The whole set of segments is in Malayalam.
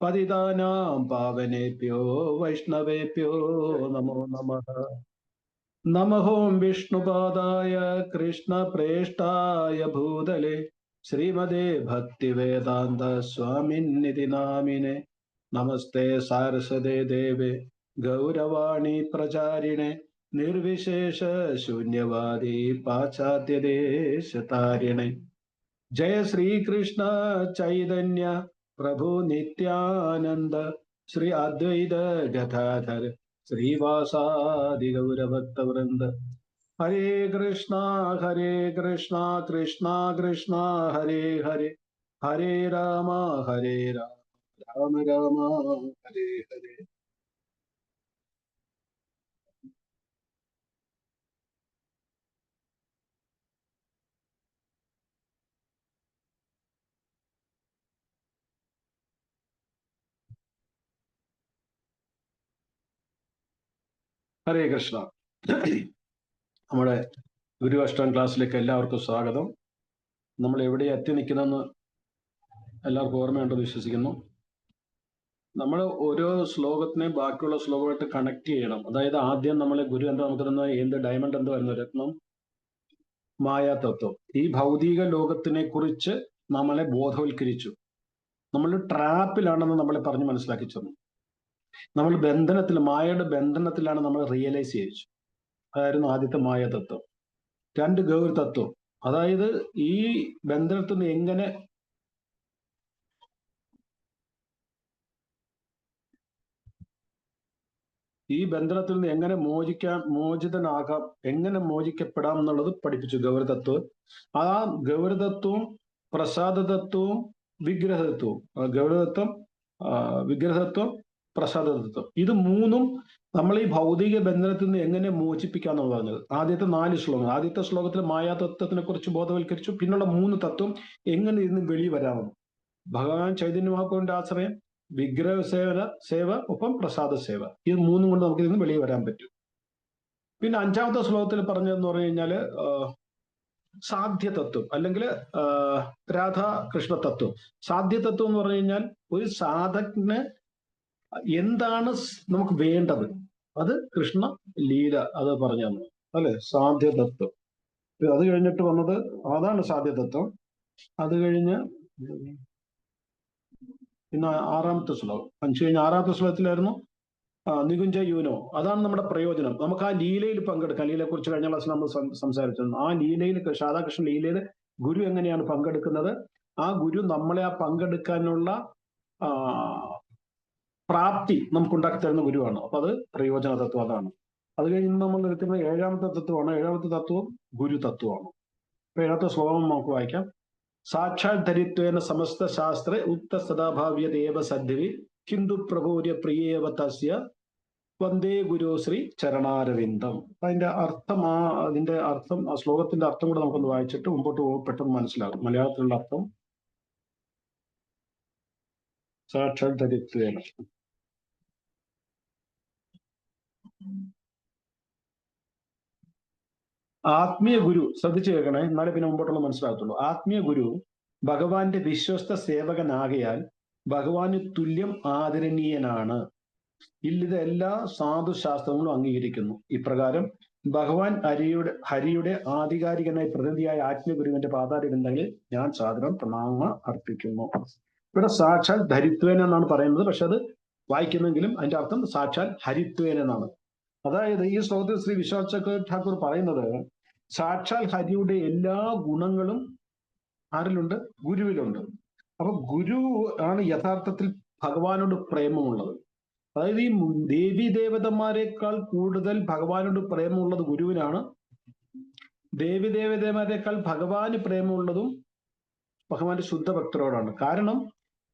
പതിതാനാം പാവനേഭ്യോ വൈഷ്ണവേഭ്യോ നമോ നമഃ. നമോം വിഷ്ണുപാദായ കൃഷ്ണപ്രേഷ്ഠായ ഭൂതലേ ശ്രീമതേ ഭക്തിവേദാന്ത സ്വാമിന്നിതി നാമിനെ. നമസ്തേ സാരസ്വതേ ദേവേ ഗൗരവാണി പ്രചാരിണേ നിർവിശേഷ ശൂന്യവാദി പാശ്ചാത്യദേശതാരിണേ. ജയ ശ്രീകൃഷ്ണ ചൈതന്യ പ്രഭു നിത്യാനന്ദ ശ്രീ അദ്വൈത ഗദാധര ശ്രീവാസാദി ഗൗരഭക്തവൃന്ദ. ഹരേ കൃഷ്ണ കൃഷ്ണ കൃഷ്ണ ഹരേ ഹരേ, ഹരേ രാമ രാമ രാമ ഹരേ ഹരേ. ഹരേ കൃഷ്ണ. നമ്മുടെ ഗുരു അഷ്ടം ക്ലാസ്സിലേക്ക് എല്ലാവർക്കും സ്വാഗതം. നമ്മൾ എവിടെ എത്തി നിൽക്കുന്നെന്ന് എല്ലാവർക്കും ഓർമ്മയുണ്ടെന്ന് വിശ്വസിക്കുന്നു. നമ്മൾ ഓരോ ശ്ലോകത്തിനെ ബാക്കിയുള്ള ശ്ലോകമായിട്ട് കണക്ട് ചെയ്യണം. അതായത് ആദ്യം നമ്മളെ ഗുരു എന്താ നമുക്ക് തന്ന എന്ത് ഡയമണ്ട് എന്തായിരുന്നു രത്നം? മായാതത്വം. ഈ ഭൗതിക ലോകത്തിനെ കുറിച്ച് നമ്മളെ ബോധവൽക്കരിച്ചു. നമ്മൾ ട്രാപ്പിലാണെന്ന് നമ്മളെ പറഞ്ഞ് മനസ്സിലാക്കി തന്നു. നമ്മൾ ബന്ധനത്തിൽ, മായയുടെ ബന്ധനത്തിലാണ് നമ്മൾ റിയലൈസ് ചെയ്യിച്ചു. അതായിരുന്നു ആദ്യത്തെ മായാതത്വം. രണ്ട് ഗൗര തത്വം, അതായത് ഈ ബന്ധനത്തിൽ നിന്ന് എങ്ങനെ മോചിതനാകാം, എങ്ങനെ മോചിക്കപ്പെടാം എന്നുള്ളത് പഠിപ്പിച്ചു ഗൗരതത്വം. ആ ഗൗരതത്വവും പ്രസാദതത്വവും വിഗ്രഹതത്വവും, ഗൗരതത്വം, വിഗ്രഹതത്വം, പ്രസാദതത്വം, ഇത് മൂന്നും നമ്മൾ ഈ ഭൗതിക ബന്ധനത്തിൽ നിന്ന് എങ്ങനെ മോചിപ്പിക്കാമെന്ന് പറഞ്ഞത് ആദ്യത്തെ 4 ശ്ലോകങ്ങൾ. ആദ്യത്തെ ശ്ലോകത്തിൽ മായാതത്വത്തിനെ കുറിച്ച് ബോധവൽക്കരിച്ചു. പിന്നുള്ള 3 തത്വം എങ്ങനെ ഇതിന് വെളി വരാമെന്ന്. ഭഗവാൻ ചൈതന്യ മഹാപ്രഭുവിന്റെ ആശ്രയം, വിഗ്രഹ സേവ ഒപ്പം പ്രസാദ സേവ, ഇത് 3 കൊണ്ട് നമുക്ക് ഇതിന് വെളിയിൽ വരാൻ പറ്റും. പിന്നെ 5ാമത്തെ ശ്ലോകത്തിൽ പറഞ്ഞതെന്ന് പറഞ്ഞു കഴിഞ്ഞാല് സാധ്യതത്വം, അല്ലെങ്കിൽ രാധാകൃഷ്ണ തത്വം. സാധ്യതത്വം എന്ന് പറഞ്ഞു കഴിഞ്ഞാൽ ഒരു സാധകന് എന്താണ് നമുക്ക് വേണ്ടത്, അത് കൃഷ്ണ ലീല അത് പറഞ്ഞു തന്നു, അല്ലെ? സാധ്യതത്വം. അത് കഴിഞ്ഞിട്ട് വന്നത് അതാണ് സാധ്യതത്വം. അത് കഴിഞ്ഞ് പിന്നെ 6ാമത്തെ ശ്ലോകം, 5 കഴിഞ്ഞ 6ാമത്തെ ശ്ലോകത്തിലായിരുന്നു നികുഞ്ച യൂനോ. അതാണ് നമ്മുടെ പ്രയോജനം. നമുക്ക് ആ ലീലയിൽ പങ്കെടുക്കാം. ലീലയെ കുറിച്ച് കഴിഞ്ഞ ക്ലാസ്സിൽ നമ്മൾ സംസാരിച്ചിരുന്നു. ആ ലീലയിൽ, രാധാകൃഷ്ണ ലീലയിൽ ഗുരു എങ്ങനെയാണ് പങ്കെടുക്കുന്നത്, ആ ഗുരു നമ്മളെ ആ പങ്കെടുക്കാനുള്ള പ്രാപ്തി നമുക്കുണ്ടാക്കി തരുന്ന ഗുരുവാണ്. അപ്പൊ അത് പ്രയോജന തത്വം അതാണ്. അത് കഴിഞ്ഞ് നമ്മൾ നിൽക്കുന്ന 7ാമത്തെ തത്വമാണ്. 7ാമത്തെ തത്വം ഗുരു തത്വമാണ്. അപ്പൊ 7ാമത്തെ ശ്ലോകം നമുക്ക് വായിക്കാം. സാക്ഷാൽ ധരിത്വേന സമസ്ത ശാസ്ത്ര ഉക്ത സദാഭാവ്യദേവ സദ്ധിവി ഹിന്ദു പ്രഭൂര്യ പ്രിയേവ തസ്യ വന്ദേ ഗുരു ശ്രീ ചരണാരവിന്ദം. അതിന്റെ അർത്ഥം, ആ ശ്ലോകത്തിന്റെ അർത്ഥം കൂടെ നമുക്കൊന്ന് വായിച്ചിട്ട് മുമ്പോട്ട് പെട്ടെന്ന് മനസ്സിലാകും. മലയാളത്തിലുള്ള അർത്ഥം സാക്ഷാൽ ധരിത്വേന. ആത്മീയ ഗുരു, ശ്രദ്ധിച്ചു കേൾക്കണേ, എന്നാലേ പിന്നെ മുമ്പോട്ടുള്ള മനസ്സിലാകത്തുള്ളൂ. ആത്മീയ ഗുരു ഭഗവാന്റെ വിശ്വസ്ത സേവകനാകയാൽ ഭഗവാന് തുല്യം ആദരണീയനാണ്. ഇല്ലിത് എല്ലാ സാധുശാസ്ത്രങ്ങളും അംഗീകരിക്കുന്നു. ഇപ്രകാരം ഭഗവാൻ ഹരിയുടെ ആധികാരികനായി പ്രതിനിധിയായ ആത്മീയ ഗുരുവിന്റെ പാതാരബിന്ദങ്ങളിൽ ഞാൻ സാദരം പ്രണാമ അർപ്പിക്കുന്നു. ഇവിടെ സാക്ഷാൽ ധരിത്വേന എന്നാണ് പറയുന്നത്, പക്ഷെ അത് വായിക്കുന്നെങ്കിലും അതിന്റെ അർത്ഥം സാക്ഷാൽ ഹരിത്വേന എന്നാണ്. അതായത് ഈ ശ്ലോകത്തിൽ ശ്രീ വിശ്വനാഥ ചക്രവർത്തി ഠാക്കൂർ പറയുന്നത്, സാക്ഷാൽ ഹരിയുടെ എല്ലാ ഗുണങ്ങളും ആരിലുണ്ട്? ഗുരുവിലുണ്ട്. അപ്പൊ ഗുരു ആണ് യഥാർത്ഥത്തിൽ ഭഗവാനോട് പ്രേമമുള്ളത്. അതായത് ഈ ദേവി ദേവതന്മാരെക്കാൾ കൂടുതൽ ഭഗവാനോട് പ്രേമമുള്ളത് ഗുരുവിനാണ്. ദേവി ദേവതന്മാരെക്കാൾ ഭഗവാന് പ്രേമമുള്ളതും ഭഗവാന്റെ ശുദ്ധഭക്തരോടാണ്. കാരണം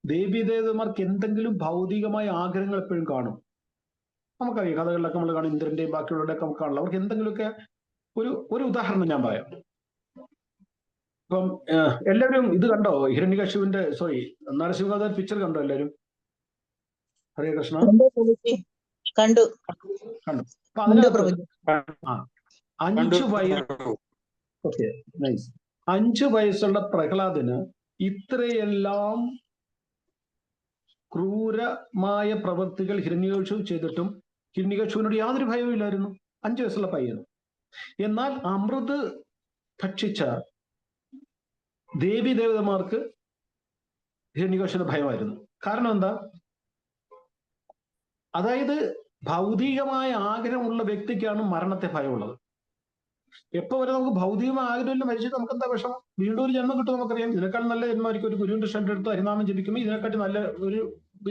ദേവി ദേവതന്മാർക്ക് എന്തെങ്കിലും ഭൗതികമായ ആഗ്രഹങ്ങൾ എപ്പോഴും കാണും. നമുക്കറിയാം, കഥകളിലൊക്കെ നമ്മൾ കാണും, ഇന്ദ്രന്റെയും ബാക്കിയുള്ളവരുടെയൊക്കെ നമുക്ക് കാണണം. അവർക്ക് എന്തെങ്കിലുമൊക്കെ ഒരു ഉദാഹരണം ഞാൻ പറയാം. ഇപ്പം എല്ലാവരും ഇത് കണ്ടോ? ഹിരണ്യകശിപുവിന്റെ നരസിംഹദേവൻ പിക്ചർ കണ്ടോ എല്ലാവരും? ഹരേ കൃഷ്ണ. കണ്ടു. അപ്പൊ അതിനകത്ത് 5 വയസ്സുള്ള പ്രഹ്ലാദന് ഇത്രയെല്ലാം ക്രൂരമായ പ്രവൃത്തികൾ ഹിരണ്യകശിപു ചെയ്തിട്ടും ഹിരണ്യകശിപുവിനോട് യാതൊരു ഭയവും ഇല്ലായിരുന്നു. 5 വയസ്സുള്ള പയ്യന്. എന്നാൽ അമൃത് ഭക്ഷിച്ച ദേവി ദേവതമാർക്ക് ഹിരണ്യകശിപുവിന് ഭയമായിരുന്നു. കാരണം എന്താ? അതായത് ഭൗതികമായ ആഗ്രഹമുള്ള വ്യക്തിക്കാണ് മരണത്തെ ഭയമുള്ളത്. എപ്പോ വരെ നമുക്ക് ഭൗതികമായ ആഗ്രഹമില്ല, മരിച്ചിട്ട് നമുക്ക് എന്താ വിഷമം? വീണ്ടും ഒരു ജന്മം കിട്ടും. നമുക്കറിയാം ഇതിനേക്കാൾ നല്ല ജന്മമായിരിക്കും. ഒരു ഗുരുവിന്റെ ഷണ്ട് എടുത്ത് ഹരിനാമം ജപിക്കുമ്പോൾ ഇതിനെക്കാട്ടി നല്ല ഒരു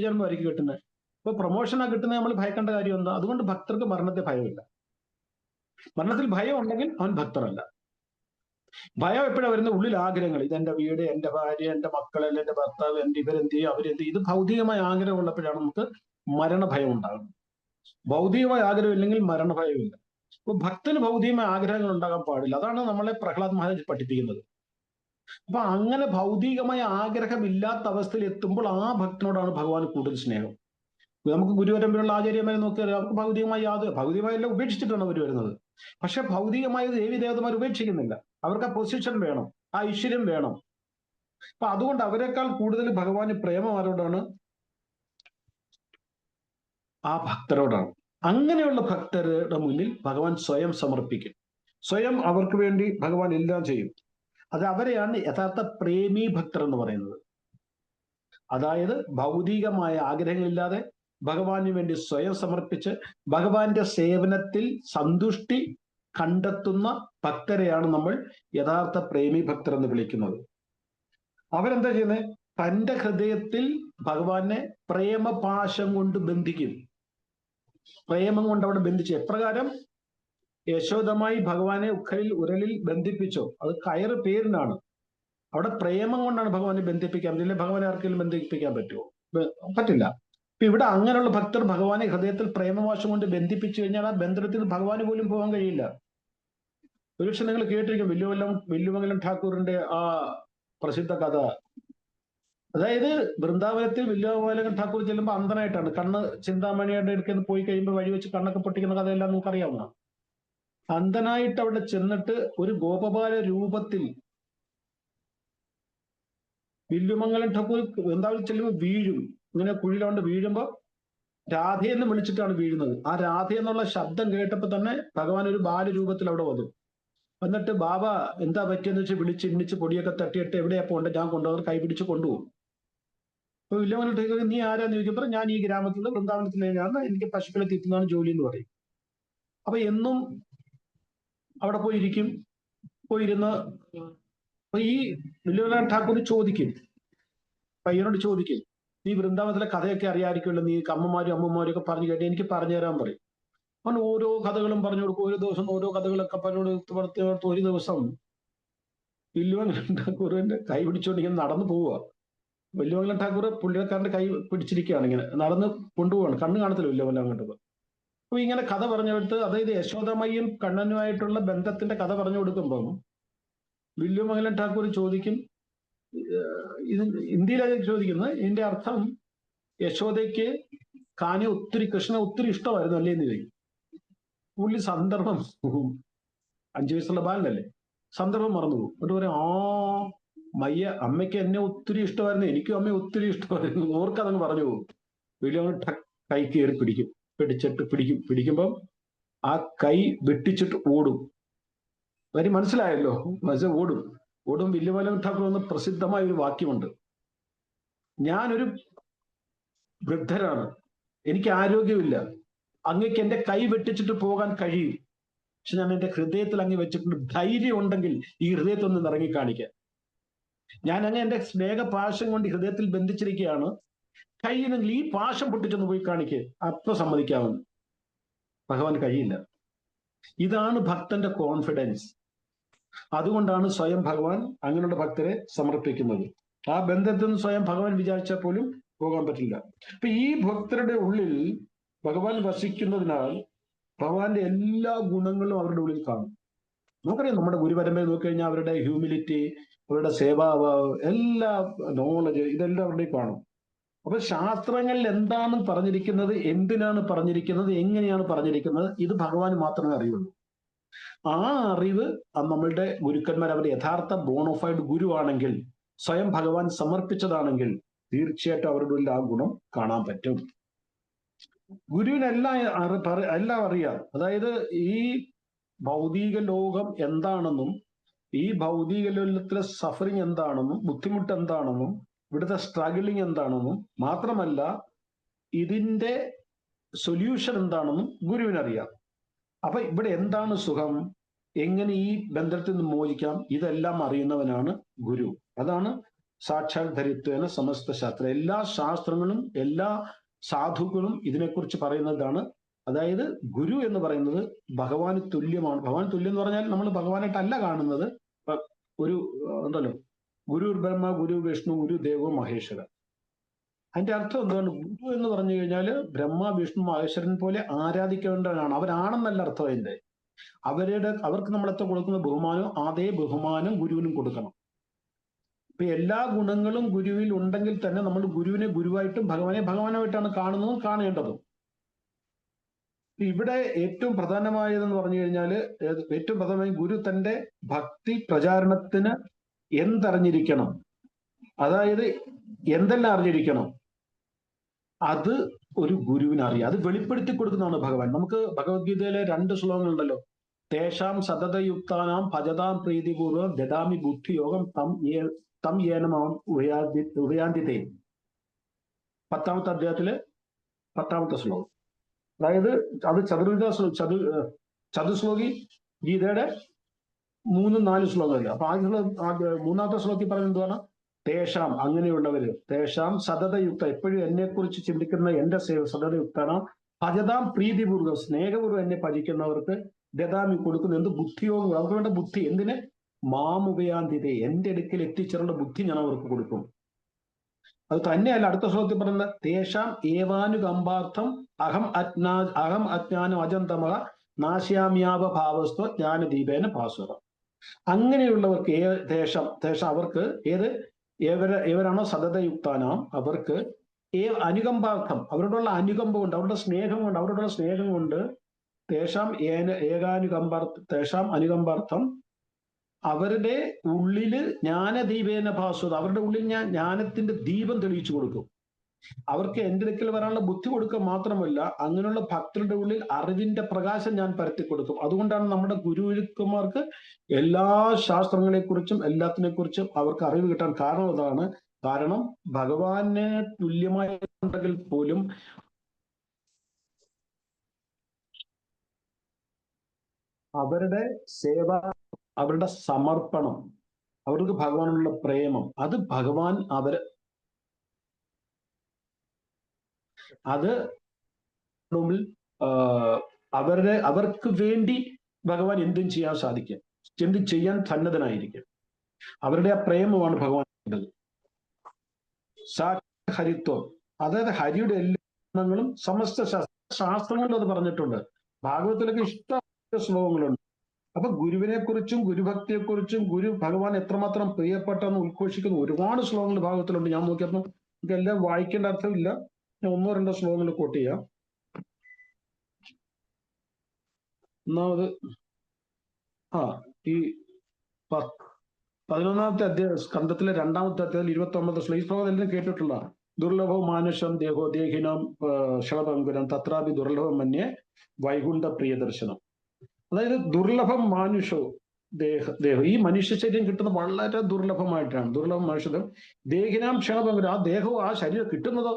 ജന്മമായിരിക്കും കിട്ടുന്നത്. ഇപ്പൊ പ്രൊമോഷനാ കിട്ടുന്നത്, നമ്മൾ ഭയക്കേണ്ട കാര്യം എന്താ? അതുകൊണ്ട് ഭക്തർക്ക് മരണത്തെ ഭയമില്ല. മരണത്തിൽ ഭയം ഉണ്ടെങ്കിൽ അവൻ ഭക്തരല്ല. ഭയം എപ്പോഴാണ് വരുന്നത്? ഉള്ളിൽ ആഗ്രഹങ്ങൾ. ഇതെന്റെ വീട്, എന്റെ ഭാര്യ, എന്റെ മക്കൾ, എന്റെ ഭർത്താവ്, എന്റെ ഇവരെന്ത് ചെയ്യും, അവരെന്ത് ചെയ്യും, ഇത് ഭൗതികമായ ആഗ്രഹം ഉള്ളപ്പോഴാണ് നമുക്ക് മരണഭയം ഉണ്ടാകുന്നത്. ഭൗതികമായ ആഗ്രഹം ഇല്ലെങ്കിൽ മരണഭയമില്ല. അപ്പൊ ഭക്തന് ഭൗതികമായ ആഗ്രഹങ്ങൾ ഉണ്ടാകാൻ പാടില്ല. അതാണ് നമ്മളെ പ്രഹ്ലാദ് മഹാരാജ് പഠിപ്പിക്കുന്നത്. അപ്പൊ അങ്ങനെ ഭൗതികമായ ആഗ്രഹമില്ലാത്ത അവസ്ഥയിൽ എത്തുമ്പോൾ ആ ഭക്തനോടാണ് ഭഗവാൻ കൂടുതൽ സ്നേഹം. നമുക്ക് ഗുരുപരമ്പരയുള്ള ആചാര്യന്മാരെ നോക്കിയാൽ അവർക്ക് ഭൗതികമായ എല്ലാം ഉപേക്ഷിച്ചിട്ടാണ് അവർ വരുന്നത്. പക്ഷെ ഭൗതികമായ ദേവി ദേവതമാർ ഉപേക്ഷിക്കുന്നില്ല. അവർക്ക് ആ പൊസിഷൻ വേണം, ആ ഐശ്വര്യം വേണം. അപ്പൊ അതുകൊണ്ട് അവരെക്കാൾ കൂടുതൽ ഭഗവാന് പ്രേമം ആരോടാണ്? ആ ഭക്തരോടാണ്. അങ്ങനെയുള്ള ഭക്തരുടെ മുന്നിൽ ഭഗവാൻ സ്വയം സമർപ്പിക്കും. സ്വയം അവർക്ക് വേണ്ടി ഭഗവാൻ എല്ലാം ചെയ്യും. അത് അവരെയാണ് യഥാർത്ഥ പ്രേമി ഭക്തർ എന്ന് പറയുന്നത്. അതായത് ഭൗതികമായ ആഗ്രഹങ്ങളില്ലാതെ ഭഗവാന് വേണ്ടി സ്വയം സമർപ്പിച്ച് ഭഗവാന്റെ സേവനത്തിൽ സന്തുഷ്ടി കണ്ടെത്തുന്ന ഭക്തരെയാണ് നമ്മൾ യഥാർത്ഥ പ്രേമി ഭക്തർ എന്ന് വിളിക്കുന്നത്. അവരെന്താ ചെയ്യുന്നത്? തൻ്റെ ഹൃദയത്തിൽ ഭഗവാനെ പ്രേമപാശം കൊണ്ട് ബന്ധിക്കും. പ്രേമം കൊണ്ട് അവിടെ ബന്ധിച്ചു. എപ്രകാരം യശോദമായി ഭഗവാനെ ഉരലിൽ ബന്ധിപ്പിച്ചോ, അത് കയറ് പേരിനാണ്. അവിടെ പ്രേമം കൊണ്ടാണ് ഭഗവാനെ ബന്ധിപ്പിക്കാൻ പറ്റില്ല. ഭഗവാനെ ആർക്കെങ്കിലും ബന്ധിപ്പിക്കാൻ പറ്റുമോ? പറ്റില്ല. ഇപ്പൊ ഇവിടെ അങ്ങനെയുള്ള ഭക്തർ ഭഗവാനെ ഹൃദയത്തിൽ പ്രേമപാശം കൊണ്ട് ബന്ധിപ്പിച്ചു കഴിഞ്ഞാൽ ആ ബന്ധത്തിൽ ഭഗവാന് പോലും പോകാൻ കഴിയില്ല. ഒരുപക്ഷെ നിങ്ങൾ കേട്ടിരിക്കും വില്ലുമംഗലം ഠാക്കൂറിന്റെ ആ പ്രസിദ്ധ കഥ. അതായത് വൃന്ദാവനത്തിൽ വില്ലുമംഗലം ഠാക്കൂർ ചെല്ലുമ്പോൾ അന്ധനായിട്ടാണ്. കണ്ണ് ചിന്താമണിയുടെ അടുക്കൽ പോയി കഴിയുമ്പോൾ വഴി വെച്ച് കണ്ണൊക്കെ പൊട്ടിക്കുന്ന കഥയെല്ലാം നമുക്ക് അറിയാവുന്ന. അന്ധനായിട്ട് അവിടെ ചെന്നിട്ട് ഒരു ഗോപബാല രൂപത്തിൽ വില്ലുമംഗലം ഠാക്കൂർ വൃന്ദാവനത്തിൽ ചെല്ലുമ്പോൾ വീഴും. ഇങ്ങനെ കുഴിയിലോണ്ട് വീഴുമ്പോ രാധയെന്ന് വിളിച്ചിട്ടാണ് വീഴുന്നത്. ആ രാധ എന്നുള്ള ശബ്ദം കേട്ടപ്പോൾ തന്നെ ഭഗവാൻ ഒരു ബാലരൂപത്തിൽ അവിടെ വന്നു. എന്നിട്ട് ബാബ എന്താ പറ്റിയെന്ന് വെച്ചാൽ വിളിച്ച് ഇണ്ണിച്ച് പൊടിയൊക്കെ തട്ടിയിട്ട് എവിടെയാ പോകേണ്ടത്, ഞാൻ കൊണ്ടുപോകും, കൈ പിടിച്ച് കൊണ്ടുപോകും. അപ്പൊ വില്ലുമംഗലം ഠാക്കൂർ നീ ആരാന്ന് ചോദിക്കുമ്പോൾ ഞാൻ ഈ ഗ്രാമത്തിൽ നിന്ന് വൃന്ദാവനത്തിലാണ്, എനിക്ക് പശുക്കളെ തീറ്റുന്നതാണ് ജോലി എന്ന് പറയും. അപ്പൊ എന്നും അവിടെ പോയിരിക്കും. പോയിരുന്ന് അപ്പൊ ഈ വില്ലുമംഗലം ഠാക്കൂർ ചോദിക്കും, പയ്യനോട് ചോദിക്കും, നീ വൃന്ദാവനത്തിലെ കഥയൊക്കെ അറിയാമായിരിക്കുമല്ലോ, നീ അമ്മമാരും അമ്മമാരും ഒക്കെ പറഞ്ഞു കേട്ടെ, എനിക്ക് പറഞ്ഞു തരാൻ പറയും. അവൻ ഓരോ കഥകളും പറഞ്ഞു കൊടുക്കും. ഓരോ ദിവസം ഓരോ കഥകളൊക്കെ പറഞ്ഞു. ഒരു ദിവസം വില്ലുമംഗലം ഠാക്കൂറിന്റെ കൈ പിടിച്ചുകൊണ്ട് ഇങ്ങനെ നടന്നു പോവുക. വില്ലുമംഗലം ഠാക്കൂർ പുള്ളിക്കാരന്റെ കൈ പിടിച്ചിരിക്കുകയാണ്, ഇങ്ങനെ നടന്ന് കൊണ്ടുപോവാണ്. കണ്ണ് കാണത്തില്ല വില്ലുമംഗലം ഠാക്കൂർ. അപ്പൊ ഇങ്ങനെ കഥ പറഞ്ഞെടുത്ത്, അതായത് യശോദമയും കണ്ണനുമായിട്ടുള്ള ബന്ധത്തിന്റെ കഥ പറഞ്ഞു കൊടുക്കുമ്പം വില്ലുമംഗലം ഠാക്കൂർ ചോദിക്കും, ഇത് ഹിന്ദിയിലാണ് ചോദിക്കുന്നത്, ഇതിന്റെ അർത്ഥം യശോദയ്ക്ക് കൃഷ്ണനെ ഒത്തിരി ഇഷ്ടമായിരുന്നു അല്ലേ എന്ന് ചോദിക്കും. പുള്ളി സന്ദർഭം, 5 വയസ്സുള്ള ബാലനല്ലേ, സന്ദർഭം മറന്നുപോകും. എന്നിട്ട് പറയും, അമ്മയ്ക്ക് എന്നെ ഒത്തിരി ഇഷ്ടമായിരുന്നു, എനിക്കും അമ്മയെ ഒത്തിരി ഇഷ്ടമായിരുന്നു, ഓർക്കതങ്ങ് പറഞ്ഞു പോകും. വലിയ കൈ കയറി പിടിക്കുമ്പം ആ കൈ വെട്ടിച്ചിട്ട് ഓടും. വരി മനസ്സിലായല്ലോ, ഓടും. വില്ലുമംഗലം ഠാക്കൂർ എന്ന പ്രസിദ്ധമായ ഒരു വാക്യമുണ്ട്, ഞാനൊരു വൃദ്ധരാണ്, എനിക്ക് ആരോഗ്യമില്ല, അങ്ങക്ക് എന്റെ കൈ വെട്ടിച്ചിട്ട് പോകാൻ കഴിയും, പക്ഷെ ഞാൻ എന്റെ ഹൃദയത്തിൽ അങ്ങ് വെച്ചിട്ടുണ്ട്, ധൈര്യം ഉണ്ടെങ്കിൽ ഈ ഹൃദയത്തിൽ നിന്ന് ഇറങ്ങി കാണിക്കാൻ. ഞാൻ അങ്ങ് എന്റെ സ്നേഹപാശം കൊണ്ട് ഹൃദയത്തിൽ ബന്ധിച്ചിരിക്കുകയാണ്, കഴിയുന്നെങ്കിൽ ഈ പാശം പൊട്ടിച്ചൊന്ന് പോയി കാണിക്കുക, അപ്പൊ സമ്മതിക്കാമെന്ന്. ഭഗവാൻ കഴിയില്ല. ഇതാണ് ഭക്തന്റെ കോൺഫിഡൻസ്. അതുകൊണ്ടാണ് സ്വയം ഭഗവാൻ അങ്ങനെയുള്ള ഭക്തരെ സമർപ്പിക്കുന്നത്. ആ ബന്ധത്തിൽ നിന്ന് സ്വയം ഭഗവാൻ വിചാരിച്ചാൽ പോലും പോകാൻ പറ്റില്ല. അപ്പൊ ഈ ഭക്തരുടെ ഉള്ളിൽ ഭഗവാൻ വസിക്കുന്നതിനാൽ ഭഗവാന്റെ എല്ലാ ഗുണങ്ങളും അവരുടെ ഉള്ളിൽ കാണും. നമുക്കറിയാം, നമ്മുടെ ഗുരുപരമ്പര നോക്കിക്കഴിഞ്ഞാൽ അവരുടെ ഹ്യൂമിലിറ്റി, അവരുടെ സേവാഭാവം, എല്ലാ നോളജ്, ഇതെല്ലാം അവരുടെ കാണും. അപ്പൊ ശാസ്ത്രങ്ങളിൽ എന്താണ് പറഞ്ഞിരിക്കുന്നത്, എന്തിനാണ് പറഞ്ഞിരിക്കുന്നത്, എങ്ങനെയാണ് പറഞ്ഞിരിക്കുന്നത്, ഇത് ഭഗവാൻ മാത്രമേ അറിയുള്ളൂ. ആ അറിവ് നമ്മളുടെ ഗുരുക്കന്മാർ, അവർ യഥാർത്ഥ ബോണോഫൈഡ് ഗുരുവാണെങ്കിൽ, സ്വയം ഭഗവാൻ സമർപ്പിച്ചതാണെങ്കിൽ തീർച്ചയായിട്ടും അവരുടെ ഉള്ളിൽ ആ ഗുണം കാണാൻ പറ്റും. ഗുരുവിനെല്ലാം എല്ലാം അറിയാം. അതായത് ഈ ഭൗതിക ലോകം എന്താണെന്നും ഈ ഭൗതിക ലോകത്തിലെ സഫറിങ് എന്താണെന്നും ബുദ്ധിമുട്ട് എന്താണെന്നും ഇവിടുത്തെ സ്ട്രഗിളിങ് എന്താണെന്നും മാത്രമല്ല ഇതിന്റെ സൊല്യൂഷൻ എന്താണെന്നും ഗുരുവിനറിയാം. അപ്പൊ ഇവിടെ എന്താണ് സുഖം, എങ്ങനെ ഈ ബന്ധത്തിൽ നിന്ന് മോചിക്കാം, ഇതെല്ലാം അറിയുന്നവനാണ് ഗുരു. അതാണ് സാക്ഷാൽ ധരിത്വേന സമസ്ത ശാസ്ത്രം. എല്ലാ ശാസ്ത്രങ്ങളും എല്ലാ സാധുക്കളും ഇതിനെക്കുറിച്ച് പറയുന്നതാണ്. അതായത് ഗുരു എന്ന് പറയുന്നത് ഭഗവാന് തുല്യമാണ്. ഭഗവാൻ തുല്യം എന്ന് പറഞ്ഞാൽ നമ്മൾ ഭഗവാനായിട്ടല്ല കാണുന്നത്. ഒരു ഉണ്ടല്ലോ, ഗുരു ബ്രഹ്മ, ഗുരു വിഷ്ണു, ഗുരു ദേവോ മഹേശ്വര. അതിന്റെ അർത്ഥം എന്താണ്? ഗുരു എന്ന് പറഞ്ഞു കഴിഞ്ഞാൽ ബ്രഹ്മ വിഷ്ണു മഹേശ്വരൻ പോലെ ആരാധിക്കേണ്ടവനാണ്. അവരാണെന്നല്ല അർത്ഥം. അതിന്റെ അവർക്ക് നമ്മൾ എത്ര കൊടുക്കുന്ന ബഹുമാനം, അതേ ബഹുമാനം ഗുരുവിനും കൊടുക്കണം. ഇപ്പൊ എല്ലാ ഗുണങ്ങളും ഗുരുവിൽ ഉണ്ടെങ്കിൽ തന്നെ നമ്മൾ ഗുരുവിനെ ഗുരുവായിട്ടും ഭഗവാനെ ഭഗവാനായിട്ടാണ് കാണുന്നതും കാണേണ്ടതും. ഇവിടെ ഏറ്റവും പ്രധാനമായതെന്ന് പറഞ്ഞു കഴിഞ്ഞാല് ഏറ്റവും പ്രധാനമായി ഗുരു തന്റെ ഭക്തി പ്രചാരണത്തിന് എന്തറിഞ്ഞിരിക്കണം, അതായത് എന്തെല്ലാം അറിഞ്ഞിരിക്കണം, അത് ഒരു ഗുരുവിന് അറിയാം. അത് വെളിപ്പെടുത്തി കൊടുക്കുന്നതാണ് ഭഗവാൻ. നമുക്ക് ഭഗവത്ഗീതയിലെ 2 ശ്ലോകങ്ങളുണ്ടല്ലോ. തേഷാം സതതയുക്താനാം ഭജതാം പ്രീതിപൂർവം ദദാമി ബുദ്ധിയോഗം തം ഏനമാം ഉഭയാന്തിതേ. 10ാമത്തെ അധ്യായത്തിലെ 10ാമത്തെ ശ്ലോകം. അതായത് അത് ചതുശ്ലോകി ഗീതയുടെ 3-4 ശ്ലോകമല്ല. അപ്പൊ ആദ്യ 3ാമത്തെ ശ്ലോകത്തിൽ പറയുന്നത് എന്താണ്? തേഷാം, അങ്ങനെയുള്ളവര്, തേഷാം സതതയുക്ത, എപ്പോഴും എന്നെക്കുറിച്ച് ചിന്തിക്കുന്ന എന്റെ സതതയുക്താനാം ഭജതാം പ്രീതിപൂർവ്വം, സ്നേഹപൂർവ്വം എന്നെ ഭജിക്കുന്നവർക്ക് ദദാമി കൊടുക്കുന്ന എന്ത് ബുദ്ധിയോഗം, അവർക്ക് വേണ്ട ബുദ്ധി. എന്തിന്? മാമുപയാന്തിതേ, എന്റെ അടുക്കൽ എത്തിച്ചേരേണ്ട ബുദ്ധി ഞാൻ അവർക്ക് കൊടുക്കും. അത് തന്നെയല്ല അടുത്ത ശ്ലോകത്തിൽ പറയുന്ന തേഷാം ഏവാനുകമ്പാർത്ഥം അഹം അജ്ഞാനം അജന്തമഹ നാശ്യാമ്യാവ ഭാവസ്ത്വ ജ്ഞാനദീപേന ഭാസ്വര. അങ്ങനെയുള്ളവർക്ക് തേഷാം അവർക്ക് ഏവരാണോ സതതയുക്താനാം അവർക്ക് അനുകമ്പാർത്ഥം, അവരോടുള്ള അനുകമ്പ കൊണ്ട്, അവരുടെ സ്നേഹം കൊണ്ട് തേഷാം അനുകമ്പാർത്ഥം അവരുടെ ഉള്ളില് ജ്ഞാനദീപേന ഭാസ്വത, അവരുടെ ഉള്ളിൽ ഞാൻ ജ്ഞാനത്തിന്റെ ദീപം തെളിയിച്ചു കൊടുക്കും. അവർക്ക് എന്റെ അടുക്കൽ വരാനുള്ള ബുദ്ധി കൊടുക്കുക മാത്രമല്ല, അങ്ങനെയുള്ള ഭക്തരുടെ ഉള്ളിൽ അറിവിന്റെ പ്രകാശം ഞാൻ പരത്തി കൊടുക്കും. അതുകൊണ്ടാണ് നമ്മുടെ ഗുരുക്കന്മാർക്ക് എല്ലാ ശാസ്ത്രങ്ങളെ കുറിച്ചും എല്ലാത്തിനെ കുറിച്ചും അവർക്ക് അറിവ് കിട്ടാൻ കാരണം അതാണ്. കാരണം ഭഗവാനെ തുല്യമായിട്ടുണ്ടെങ്കിൽ പോലും അവരുടെ സേവ, അവരുടെ സമർപ്പണം, അവർക്ക് ഭഗവാനുള്ള പ്രേമം, അത് ഭഗവാൻ അവർക്ക് വേണ്ടി ഭഗവാൻ എന്തും ചെയ്യാൻ സാധിക്കും, എന്തും ചെയ്യാൻ സന്നദ്ധനായിരിക്കും. അവരുടെ ആ പ്രേമമാണ് ഭഗവാൻ. ഹരിത്വം, അതായത് ഹരിയുടെ എല്ലാ ഗുണങ്ങളും സമസ്ത ശാസ്ത്രങ്ങളിലും അത് പറഞ്ഞിട്ടുണ്ട്. ഭാഗവതത്തിലൊക്കെ ഇഷ്ട ശ്ലോകങ്ങളുണ്ട്. അപ്പൊ ഗുരുവിനെ കുറിച്ചും ഗുരുഭക്തിയെ കുറിച്ചും ഗുരു ഭഗവാൻ എത്രമാത്രം പ്രിയപ്പെട്ടെന്ന് ഉദ്ഘോഷിക്കുന്ന ഒരുപാട് ശ്ലോകങ്ങൾ ഭാഗവതത്തിലുണ്ട്. ഞാൻ നോക്കിയപ്പോൾ എനിക്കെല്ലാം വായിക്കേണ്ട അർത്ഥമില്ല. ഞാൻ 1-2 ശ്ലോകങ്ങൾ കോട്ട് ചെയ്യാം. ഒന്നാമത് ഈ 11ാമത്തെ അധ്യായ സ്കന്ധത്തിലെ 2ാമത്തെ അധ്യായത്തിൽ 29 ശ്ലോകം. ഈ ശ്ലോകം എല്ലാം കേട്ടിട്ടുള്ള ദുർലഭം മാനുഷം ദേഹോ ദേഹിനം ക്ഷണഭങ്കുരം തത്രാപി ദുർലഭം മന്യേ വൈകുണ്ഠ പ്രിയദർശനം. അതായത് ദുർലഭം മാനുഷോ ദേഹം, ഈ മനുഷ്യ ശരീരം കിട്ടുന്നത് വളരെ ദുർലഭമായിട്ടാണ്. ദുർലഭം മനുഷ്യതം ദേഹിനാം ക്ഷണഭങ്കുരം, ആ ദേഹവും ആ ശരീരം കിട്ടുന്നതോ